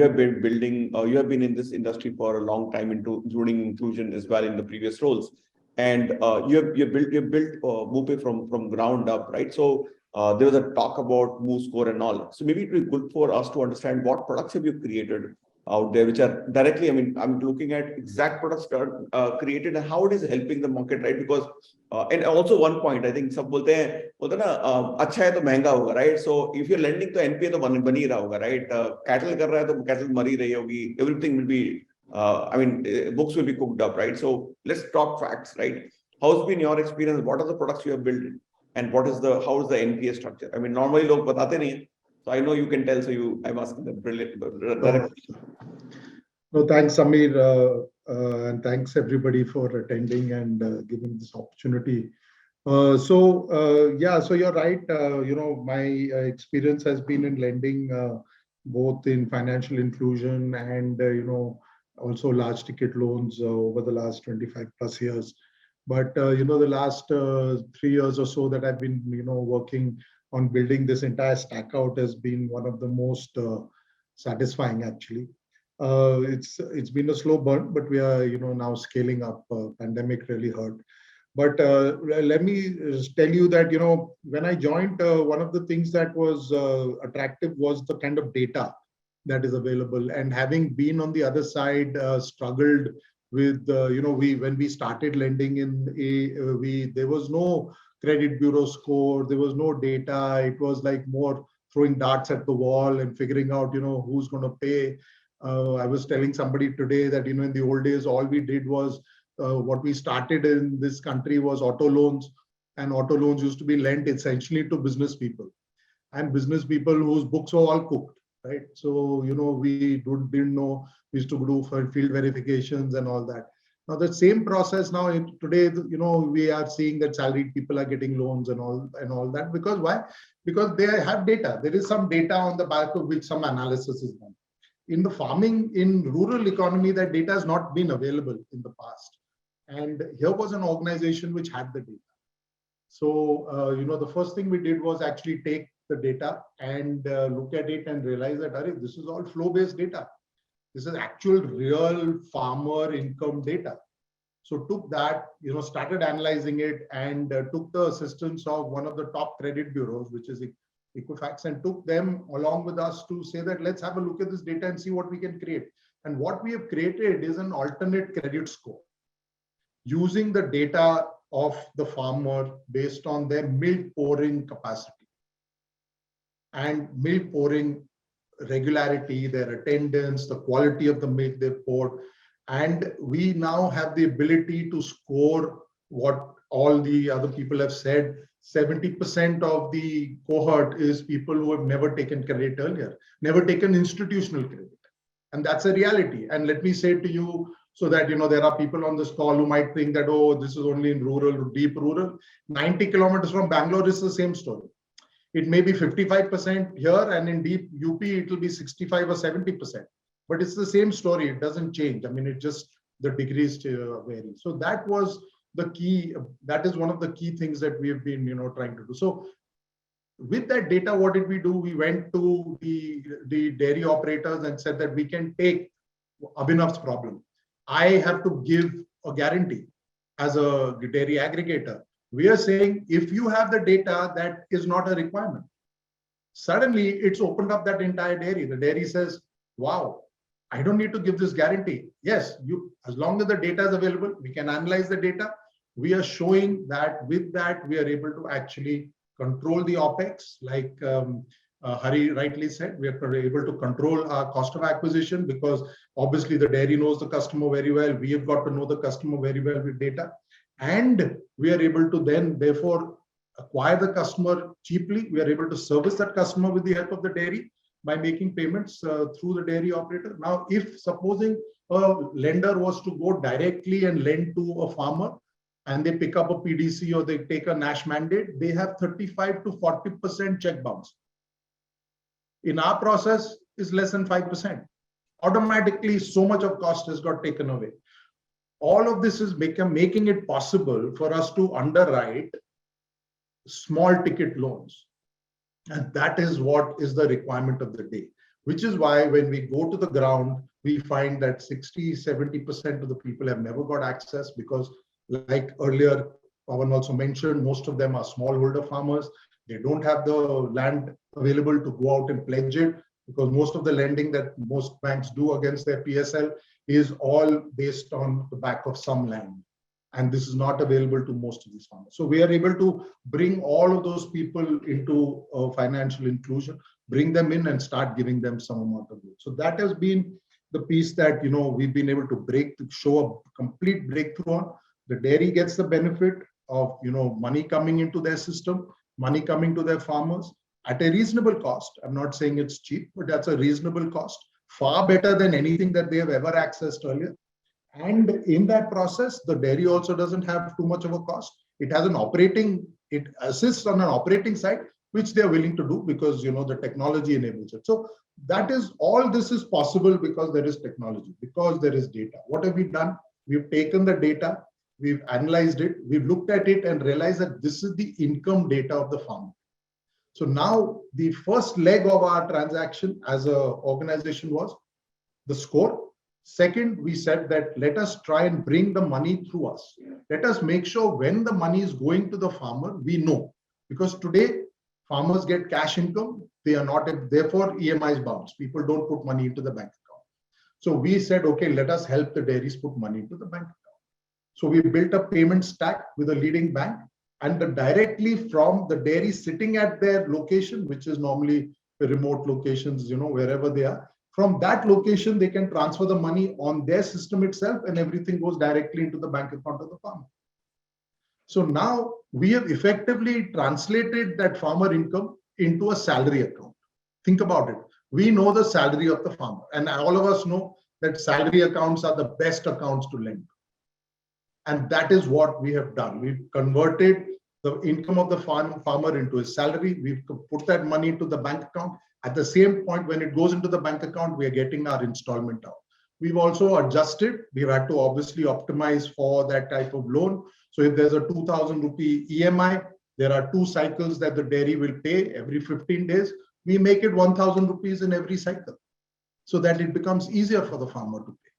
have been building, you have been in this industry for a long time, including inclusion as well in the previous roles, and you built Moopay from ground up, right? So there was a talk about Move Score and all. So maybe it would be good for us to understand what products have you created out there, which are directly, I mean, I'm looking at exact products that are created and how it is helping the market, right? Because and also one point, I think सब बोलते हैं ना अच्छा है तो महंगा होगा, right? So if you're lending तो NPA तो बन ही रहा होगा, right? Cattle कर रहा है तो cattle मर ही रही होगी. Everything will be, I mean, books will be cooked up, right? So let's talk facts, right? How's been your experience? What are the products you have built? And how is the NPA structure? I mean, normally लोग बताते नहीं हैं. So I know you can tell. So I'm asking the direct. No, thanks, Samir, and thanks everybody for attending and giving this opportunity. So you're right. My experience has been in lending, both in financial inclusion and also large ticket loans over the last 25 plus years. But the last 3 years or so that I've been working on building this entire stack out has been one of the most satisfying, actually. It's been a slow burn, but we are now scaling up. Pandemic really hurt. But let me tell you that when I joined, one of the things that was attractive was the kind of data that is available. And having been on the other side, struggled with when we started lending there was no credit bureau score, there was no data. It was like more throwing darts at the wall and figuring out who's going to pay. I was telling somebody today that in the old days all we did was what we started in this country was auto loans, and auto loans used to be lent essentially to business people, and business people whose books were all cooked, right? So we didn't know. We used to do for field verifications and all that. Now the same process now today, we are seeing that salaried people are getting loans and all that. Because why? Because they have data. There is some data on the back of which some analysis is done. In the farming, in rural economy, that data has not been available in the past. And here was an organization which had the data. So, the first thing we did was actually take the data and look at it and realize that this is all flow-based data. This is actual real farmer income data. So took that, started analyzing it, and took the assistance of one of the top credit bureaus, which is Equifax, and took them along with us to say that let's have a look at this data and see what we can create. And what we have created is an alternate credit score using the data of the farmer based on their milk pouring capacity and milk pouring regularity, their attendance, the quality of the milk they poured. And we now have the ability to score what all the other people have said. 70% of the cohort is people who have never taken credit earlier, never taken institutional credit. And that's a reality. And let me say to you, so that there are people on this call who might think that, oh, this is only in rural, deep rural. 90 kilometers from Bangalore is the same story. It may be 55% here, and in deep UP, it will be 65 or 70%. But it's the same story. It doesn't change. I mean, it just, the degrees vary. So that was the key. That is one of the key things that we have been, trying to do. So with that data, what did we do? We went to the dairy operators and said that we can take Abhinav's problem. I have to give a guarantee as a dairy aggregator. We are saying, if you have the data, that is not a requirement. Suddenly, it's opened up that entire dairy. The dairy says, wow, I don't need to give this guarantee. Yes, as long as the data is available, we can analyze the data. We are showing that with that, we are able to actually control the OPEX, like Hari rightly said. We are able to control our cost of acquisition, because obviously the dairy knows the customer very well. We have got to know the customer very well with data. And we are able to then, therefore, acquire the customer cheaply. We are able to service that customer with the help of the dairy by making payments through the dairy operator. Now, if supposing a lender was to go directly and lend to a farmer, and they pick up a PDC or they take a NASH mandate, they have 35 to 40% check bounce. In our process, is less than 5%. Automatically, so much of cost has got taken away. All of this is making it possible for us to underwrite small ticket loans. And that is what is the requirement of the day, which is why when we go to the ground, we find that 60-70% of the people have never got access, because like earlier, Pawan also mentioned, most of them are smallholder farmers. They don't have the land available to go out and pledge it, because most of the lending that most banks do against their PSL is all based on the back of some land. And this is not available to most of these farmers. So we are able to bring all of those people into financial inclusion, bring them in and start giving them some amount of loan. So that has been the piece that, we've been able to show a complete breakthrough on. The dairy gets the benefit of, money coming into their system, money coming to their farmers at a reasonable cost. I'm not saying it's cheap, but that's a reasonable cost, far better than anything that they have ever accessed earlier. And in that process, the dairy also doesn't have too much of a cost. It has it assists on an operating side, which they're willing to do because, the technology enables it. So that is, all this is possible because there is technology, because there is data. What have we done? We've taken the data, we've analyzed it, we've looked at it and realized that this is the income data of the farmer. So now the first leg of our transaction as an organization was the score. Second, we said that let us try and bring the money through us. Let us make sure when the money is going to the farmer, we know. Because today, farmers get cash income. They are not, therefore EMIs bounce. People don't put money into the bank account. So we said, okay, let us help the dairies put money into the bank account. So we built a payment stack with a leading bank, and directly from the dairy sitting at their location, which is normally the remote locations, wherever they are, from that location, they can transfer the money on their system itself, and everything goes directly into the bank account of the farmer. So now we have effectively translated that farmer income into a salary account. Think about it. We know the salary of the farmer, and all of us know that salary accounts are the best accounts to lend. And that is what we have done. We've converted the income of the farmer into his salary. We've put that money into the bank account. At the same point, when it goes into the bank account, we are getting our installment out. We've also adjusted. We've had to obviously optimize for that type of loan. So if there's a 2,000 rupee EMI, there are 2 cycles that the dairy will pay every 15 days. We make it 1,000 rupees in every cycle so that it becomes easier for the farmer to pay.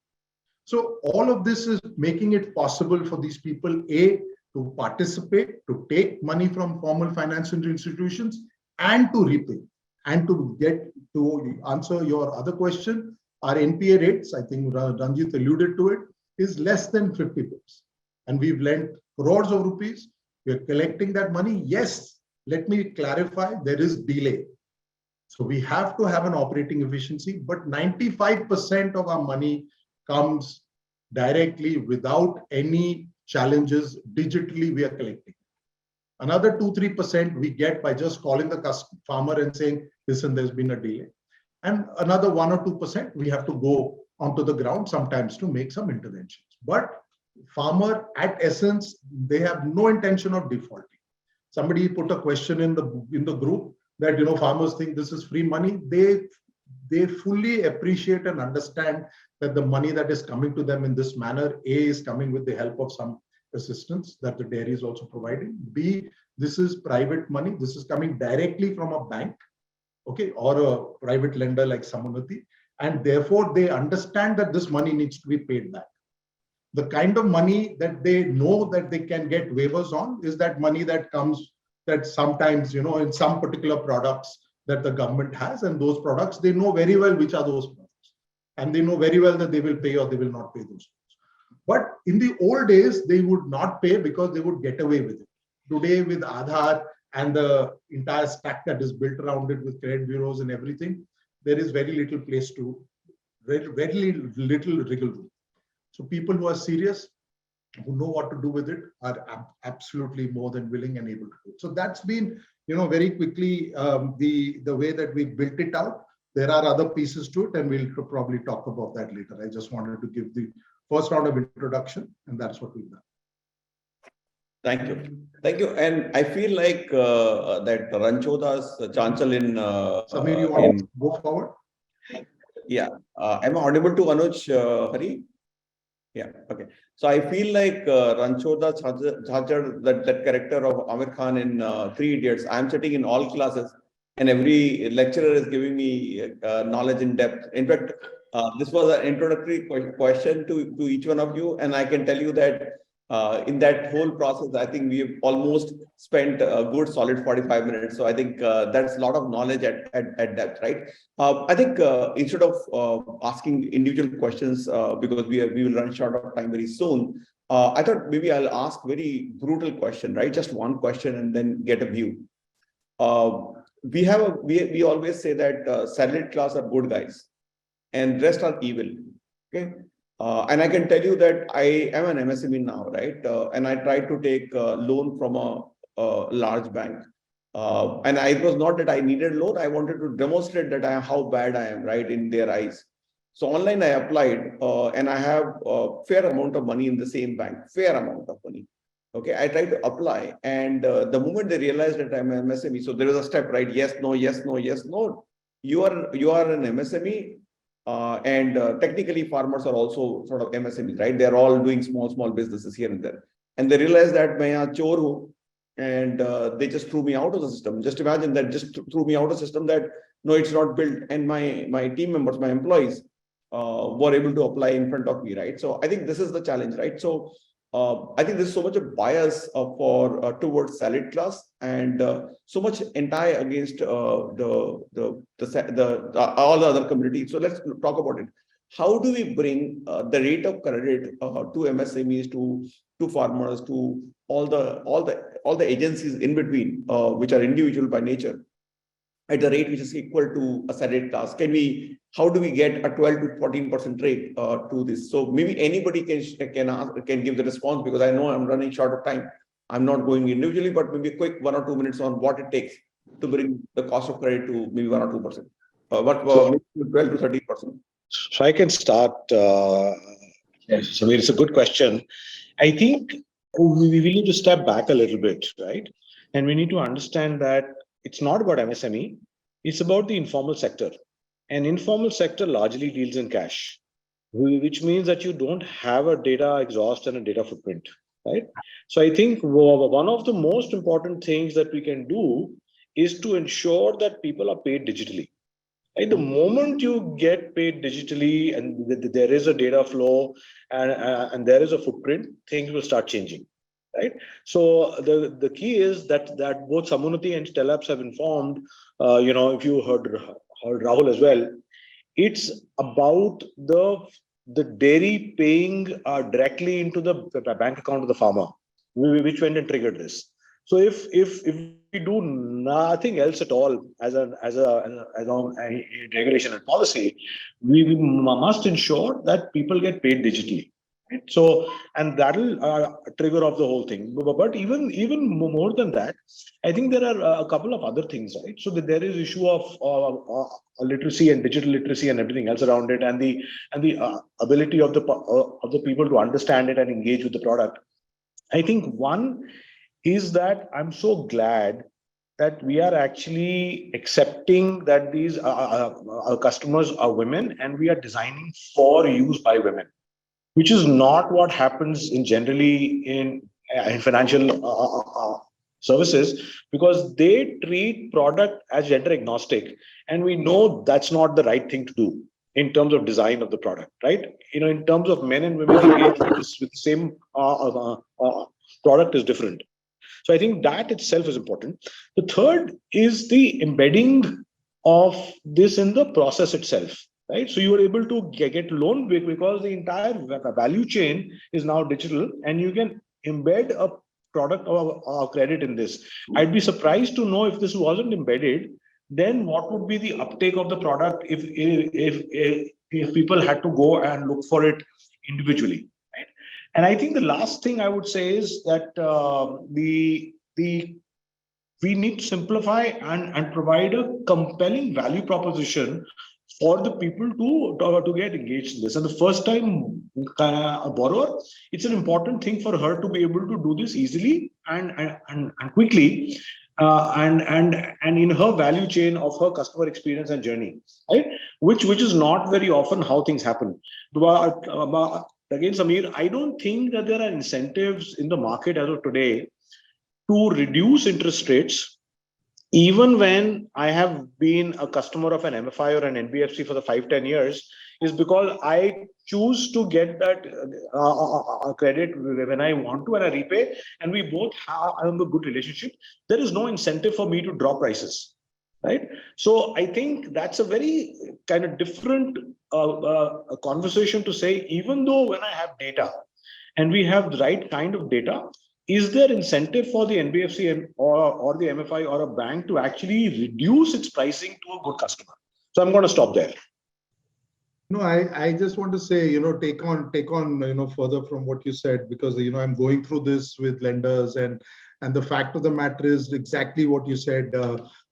So all of this is making it possible for these people, A, to participate, to take money from formal financial institutions and to repay. And to answer your other question, our NPA rates, I think Ranjit alluded to it, is less than 50 bps. and we've lent crores of rupees. We are collecting that money. Yes, let me clarify, there is delay. So we have to have an operating efficiency, but 95% of our money comes directly without any challenges. Digitally, we are collecting. Another 2-3% we get by just calling the farmer and saying, listen, there's been a delay. And another 1 or 2% we have to go onto the ground sometimes to make some interventions. But farmer, at essence, they have no intention of defaulting. Somebody put a question in the group that, you know, farmers think this is free money. They fully appreciate and understand that the money that is coming to them in this manner, A, is coming with the help of some assistance that the dairy is also providing. B, this is private money. This is coming directly from a bank, okay, or a private lender like Samunati. And therefore, they understand that this money needs to be paid back. The kind of money that they know that they can get waivers on is that money that comes, that sometimes, you know, in some particular products that the government has, and those products, they know very well which are those products. And they know very well that they will pay or they will not pay those. But in the old days, they would not pay because they would get away with it. Today, with Aadhaar and the entire stack that is built around it with credit bureaus and everything, there is very little place to, very little wriggle room. So people who are serious, who know what to do with it, are absolutely more than willing and able to do it. So that's been, you know, very quickly the way that we built it out. There are other pieces to it, and we'll probably talk about that later. I just wanted to give the first round of introduction, and that's what we've done. Thank you. Thank you. And I feel like that Ranchoda's Chanchal in... Samir, you want to go forward? Yeah. Am I audible to Anuj, Hari? Yeah. Okay. So I feel like Ranchoda Chanchal, that character of Amir Khan in Three Idiots. I'm sitting in all classes, and every lecturer is giving me knowledge in depth. In fact, this was an introductory question to each one of you, and I can tell you that in that whole process, I think we've almost spent a good solid 45 minutes. So I think that's a lot of knowledge at depth, right? I think instead of asking individual questions, because we will run short of time very soon, I thought maybe I'll ask very brutal question, right? Just one question and then get a view. We always say that salaried class are good guys and rest are evil. Okay. And I can tell you that I am an MSME now, right? And I tried to take a loan from a large bank. And it was not that I needed a loan. I wanted to demonstrate that how bad I am, right, in their eyes. So online I applied and I have a fair amount of money in the same bank, fair amount of money. Okay, I tried to apply, and the moment they realized that I'm an MSME, so there was a step, right? Yes, no, yes, no, yes, no. You are an MSME. And technically farmers are also sort of MSMEs, right? They're all doing small businesses here and there. And they realized that main chor hu, and they just threw me out of the system. Just imagine that, just threw me out of the system that, no, it's not built. And my team members, my employees were able to apply in front of me, right? So I think this is the challenge, right? So I think there's so much a bias towards salaried class, and so much anti against all the other communities. So let's talk about it. How do we bring the rate of credit to MSMEs, to farmers, to all the agencies in between, which are individual by nature, at the rate which is equal to a salaried class? How do we get a 12 to 14% rate to this? So maybe anybody can give the response, because I know I'm running short of time. I'm not going individually, but maybe a quick 1 or 2 minutes on what it takes to bring the cost of credit to maybe 1 or 2%. But 12 to 13%. So I can start. Samir, it's a good question. I think we need to step back a little bit, right? And we need to understand that it's not about MSME. It's about the informal sector. And informal sector largely deals in cash, which means that you don't have a data exhaust and a data footprint, right? So I think one of the most important things that we can do is to ensure that people are paid digitally. Right? The moment you get paid digitally and there is a data flow and there is a footprint, things will start changing. Right. So the key is that both Samunati and Stellabs have informed, if you heard Rahul as well, it's about the the dairy paying directly into the bank account of the farmer, which went and triggered this. So if we do nothing else at all as a regulation and policy, we must ensure that people get paid digitally. Right? So, and that'll trigger off the whole thing. But even more than that, I think there are a couple of other things, right? So that there is issue of literacy and digital literacy and everything else around it, and the ability of the people to understand it and engage with the product. I think one is that I'm so glad that we are actually accepting that these our customers are women, and we are designing for use by women, which is not what happens generally in financial services, because they treat product as gender agnostic, and we know that's not the right thing to do in terms of design of the product, right? In terms of men and women engagement with the same product is different. So I think that itself is important. The third is the embedding of this in the process itself, right? So you are able to get loan because the entire value chain is now digital, and you can embed a product or credit in this. I'd be surprised to know if this wasn't embedded, then what would be the uptake of the product if people had to go and look for it individually. And I think the last thing I would say is that we need to simplify and provide a compelling value proposition for the people to get engaged in this. And the first time a borrower, it's an important thing for her to be able to do this easily and quickly, and in her value chain of her customer experience and journey, right? Which is not very often how things happen. Again, Samir, I don't think that there are incentives in the market as of today to reduce interest rates, even when I have been a customer of an MFI or an NBFC for the 5-10 years, is because I choose to get that credit when I want to and I repay, and we both have a good relationship. There is no incentive for me to drop prices, right? So I think that's a very kind of different conversation to say, even though when I have data and we have the right kind of data, is there incentive for the NBFC or the MFI or a bank to actually reduce its pricing to a good customer? So I'm going to stop there. No, I just want to say, take on, further from what you said, because, I'm going through this with lenders, and the fact of the matter is exactly what you said.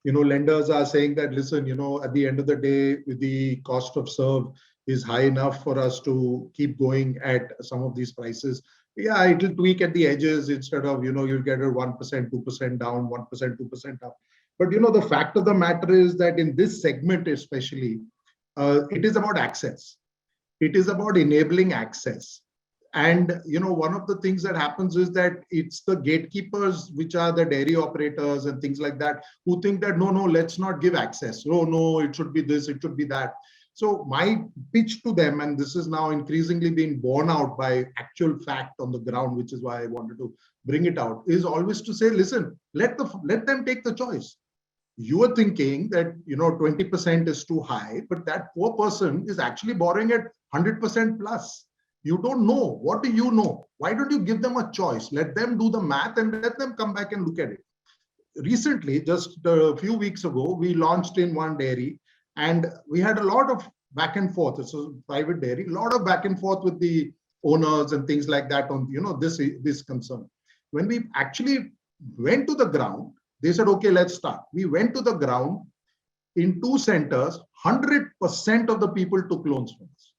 Lenders are saying that, listen, at the end of the day, the cost of serve is high enough for us to keep going at some of these prices. Yeah, it'll tweak at the edges instead of, you'll get a 1%, 2% down, 1%, 2% up. But, the fact of the matter is that in this segment, especially, it is about access. It is about enabling access. And, one of the things that happens is that it's the gatekeepers, which are the dairy operators and things like that, who think that, no, let's not give access. Oh, no, it should be this, it should be that. So my pitch to them, and this is now increasingly being borne out by actual fact on the ground, which is why I wanted to bring it out, is always to say, listen, let them take the choice. You are thinking that 20% is too high, but that poor person is actually borrowing at 100% plus. You don't know. What do you know? Why don't you give them a choice? Let them do the math and let them come back and look at it. Recently, just a few weeks ago, we launched in one dairy, and we had a lot of back and forth. It's a private dairy, a lot of back and forth with the owners and things like that on this concern. When we actually went to the ground, they said, okay, let's start. We went to the ground. In 2 centers, 100% of the people took loans from us.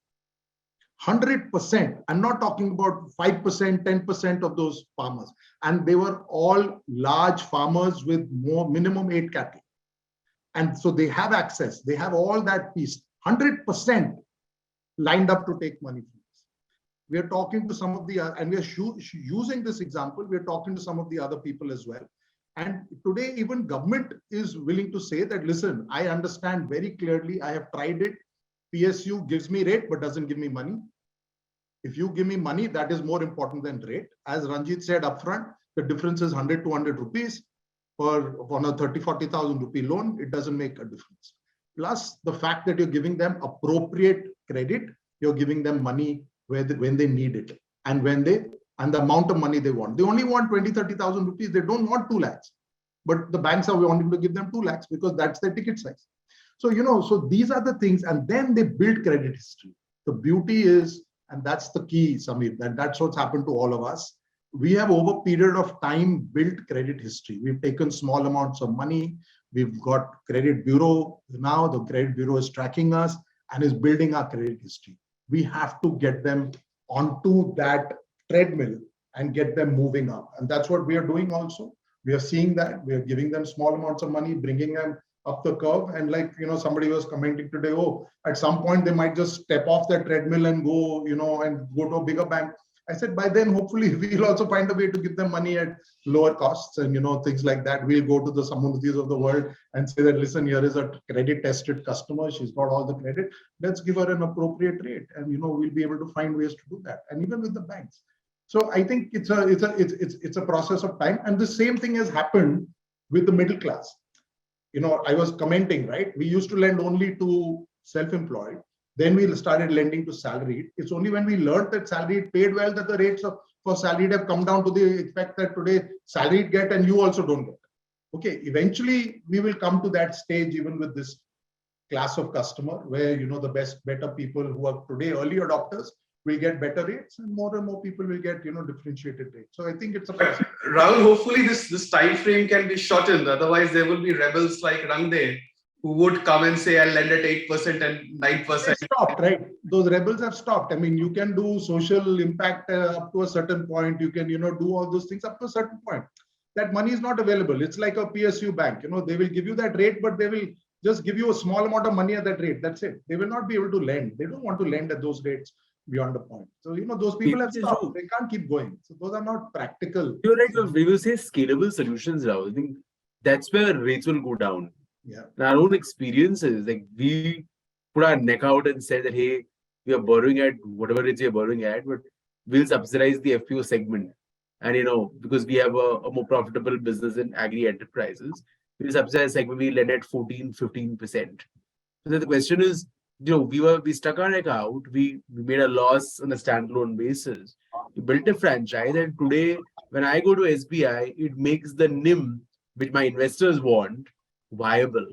100%. I'm not talking about 5%, 10% of those farmers. And they were all large farmers with minimum 8 cattle. And so they have access. They have all that piece. 100% lined up to take money from us. We are talking to some of the, and we are using this example, we are talking to some of the other people as well. And today, even government is willing to say that, listen, I understand very clearly, I have tried it. PSU gives me rate, but doesn't give me money. If you give me money, that is more important than rate. As Ranjit said upfront, the difference is 100 to 100 rupees on a 30,000-40,000 rupee loan. It doesn't make a difference. Plus the fact that you're giving them appropriate credit you're giving them money when they need it and and the amount of money they want. They only want 20, 30,000 rupees. They don't want 2 lakhs. But the banks are wanting to give them 2 lakhs because that's their ticket size. So, so these are the things, and then they build credit history. The beauty is, and that's the key, Samir, that's what's happened to all of us. We have over a period of time built credit history. We've taken small amounts of money. We've got credit bureau. Now the credit bureau is tracking us and is building our credit history. We have to get them onto that treadmill and get them moving up. And that's what we are doing also. We are seeing that. We are giving them small amounts of money, bringing them up the curve. And like, somebody was commenting today, oh, at some point they might just step off that treadmill and go, and go to a bigger bank. I said, by then, hopefully we'll also find a way to give them money at lower costs and, things like that. We'll go to the Samudratis of the world and say that, listen, here is a credit tested customer. She's got all the credit. Let's give her an appropriate rate. And, we'll be able to find ways to do that. And even with the banks. So I think it's a process of time. And the same thing has happened with the middle class. I was commenting, right? We used to lend only to self-employed. Then we started lending to salaried. It's only when we learned that salaried paid well that the rates for salaried have come down to the effect that today salaried get and you also don't get. Okay, eventually we will come to that stage even with this class of customer where, the better people who are today early adopters will get better rates and more people will get, differentiated rates. So I think it's a process. Rahul, hopefully this time frame can be shortened. Otherwise, there will be rebels like Rangde who would come and say, I'll lend at 8% and 9%. They stopped, right? Those rebels have stopped. I mean, you can do social impact up to a certain point. You can, do all those things up to a certain point. That money is not available. It's like a PSU bank. They will give you that rate, but they will just give you a small amount of money at that rate. That's it. They will not be able to lend. They don't want to lend at those rates beyond a point. So, those people have stopped. They can't keep going. So those are not practical. You're right. We will say scalable solutions now. I think that's where rates will go down. Yeah. In our own experiences, like we put our neck out and said that, hey, we are borrowing at whatever rates we are borrowing at, but we'll subsidize the FPO segment. And, because we have a more profitable business in agri enterprises, we'll subsidize segment, we lend at 14, 15%. So then the question is, we stuck our neck out, we made a loss on a standalone basis. We built a franchise, and today, when I go to SBI, it makes the NIM, which my investors want, viable.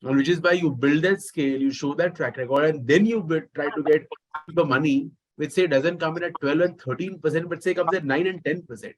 And which is why you build that scale, you show that track record, and then you try to get the money, which say doesn't come in at 12 and 13%, but say comes at 9 and 10%.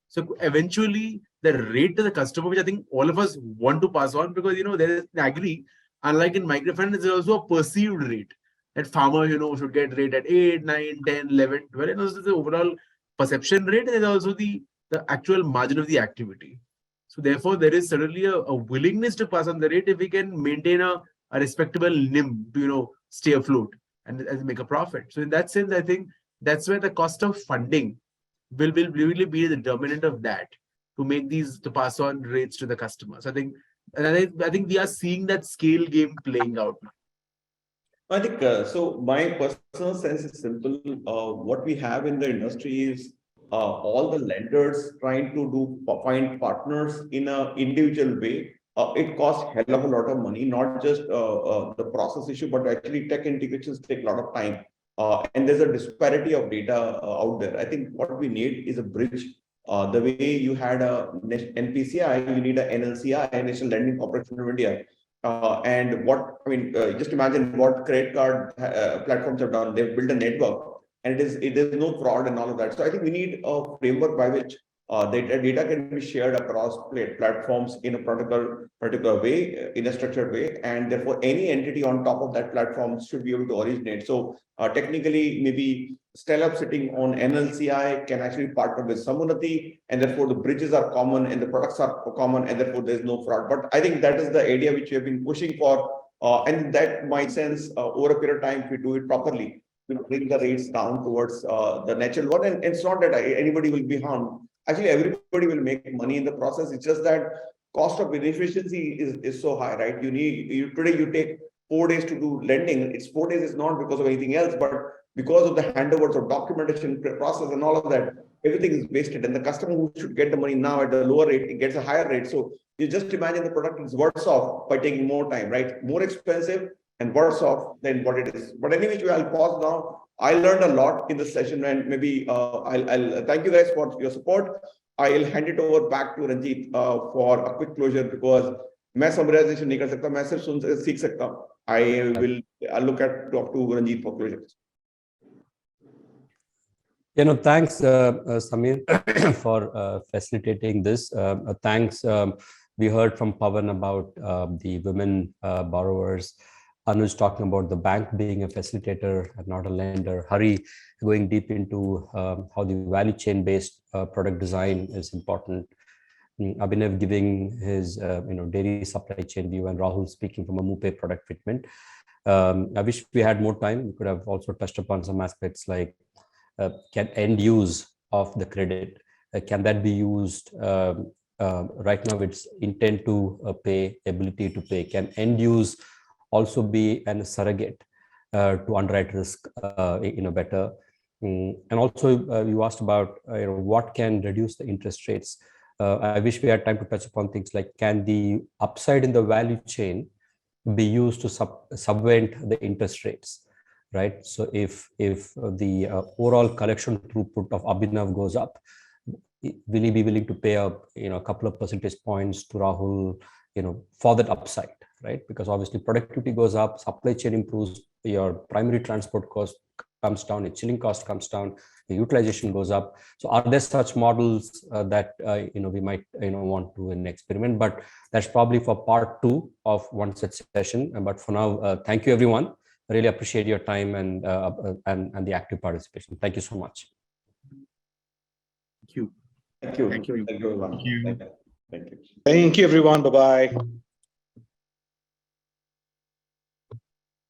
So eventually, the rate to the customer, which I think all of us want to pass on, because, there is agri, unlike in microfinance, there's also a perceived rate. That farmer, should get rate at 8, 9, 10, 11, 12. And also the overall perception rate, and there's also the actual margin of the activity. So therefore, there is certainly a willingness to pass on the rate if we can maintain a respectable NIM to, stay afloat and make a profit. So in that sense, I think that's where the cost of funding will really be the determinant of that to pass on rates to the customers. I think we are seeing that scale game playing out. I think so. My personal sense is simple. What we have in the industry is all the lenders trying to find partners in an individual way. It costs hell of a lot of money, not just the process issue, but actually tech integrations take a lot of time. And there's a disparity of data out there. I think what we need is a bridge. The way you had a NPCI, you need a NLCI, National Lending Corporation of India. Just imagine what credit card platforms have done. They've built a network, and there's no fraud and all of that. So I think we need a framework by which data can be shared across platforms in a particular way, in a structured way, and therefore any entity on top of that platform should be able to originate. So technically, maybe Stellup sitting on NLCI can actually partner with Samunati, and therefore the bridges are common and the products are common, and therefore there's no fraud. But I think that is the idea which we have been pushing for, and that might sense over a period of time, if we do it properly, we'll bring the rates down towards the natural one. And it's not that anybody will be harmed. Actually, everybody will make money in the process. It's just that cost of inefficiency is so high, right? Today you take 4 days to do lending. It's 4 days is not because of anything else, but because of the handovers of documentation process and all of that, everything is wasted. And the customer who should get the money now at the lower rate, it gets a higher rate. So you just imagine the product is worse off by taking more time, right? More expensive, and worse off than what it is. But anyway, I'll pause now. I learned a lot in this session, and maybe I'll thank you guys for your support. I'll hand it over back to Ranjit for a quick closure, because मैं summarization नहीं कर सकता, मैं सिर्फ सुन सीख सकता हूँ. I'll look at talk to Ranjit for closure. Thanks, Samir, for facilitating this. Thanks. We heard from Pawan about the women borrowers. Anuj talking about the bank being a facilitator and not a lender. Hari going deep into how the value chain based product design is important. Abhinav giving his dairy supply chain view, and Rahul speaking from a MUPE product fitment. I wish we had more time. We could have also touched upon some aspects like can end use of the credit, can that be used right now? It's intent to pay, ability to pay. Can end use also be a surrogate to underwrite risk better? And also you asked about what can reduce the interest rates. I wish we had time to touch upon things like, can the upside in the value chain be used to subvent the interest rates, right? So if the overall collection throughput of Abhinav goes up, will he be willing to pay a couple of percentage points to Rahul for that upside, right? Because obviously productivity goes up, supply chain improves, your primary transport cost comes down, your chilling cost comes down, the utilization goes up. So are there such models that we might want to experiment? But that's probably for part 2 of one such session. But for now, thank you everyone. I really appreciate your time and the active participation. Thank you so much. Thank you. Thank you. Thank you. Thank you, everyone. Thank you. Thank you. Thank you, everyone. Bye-bye.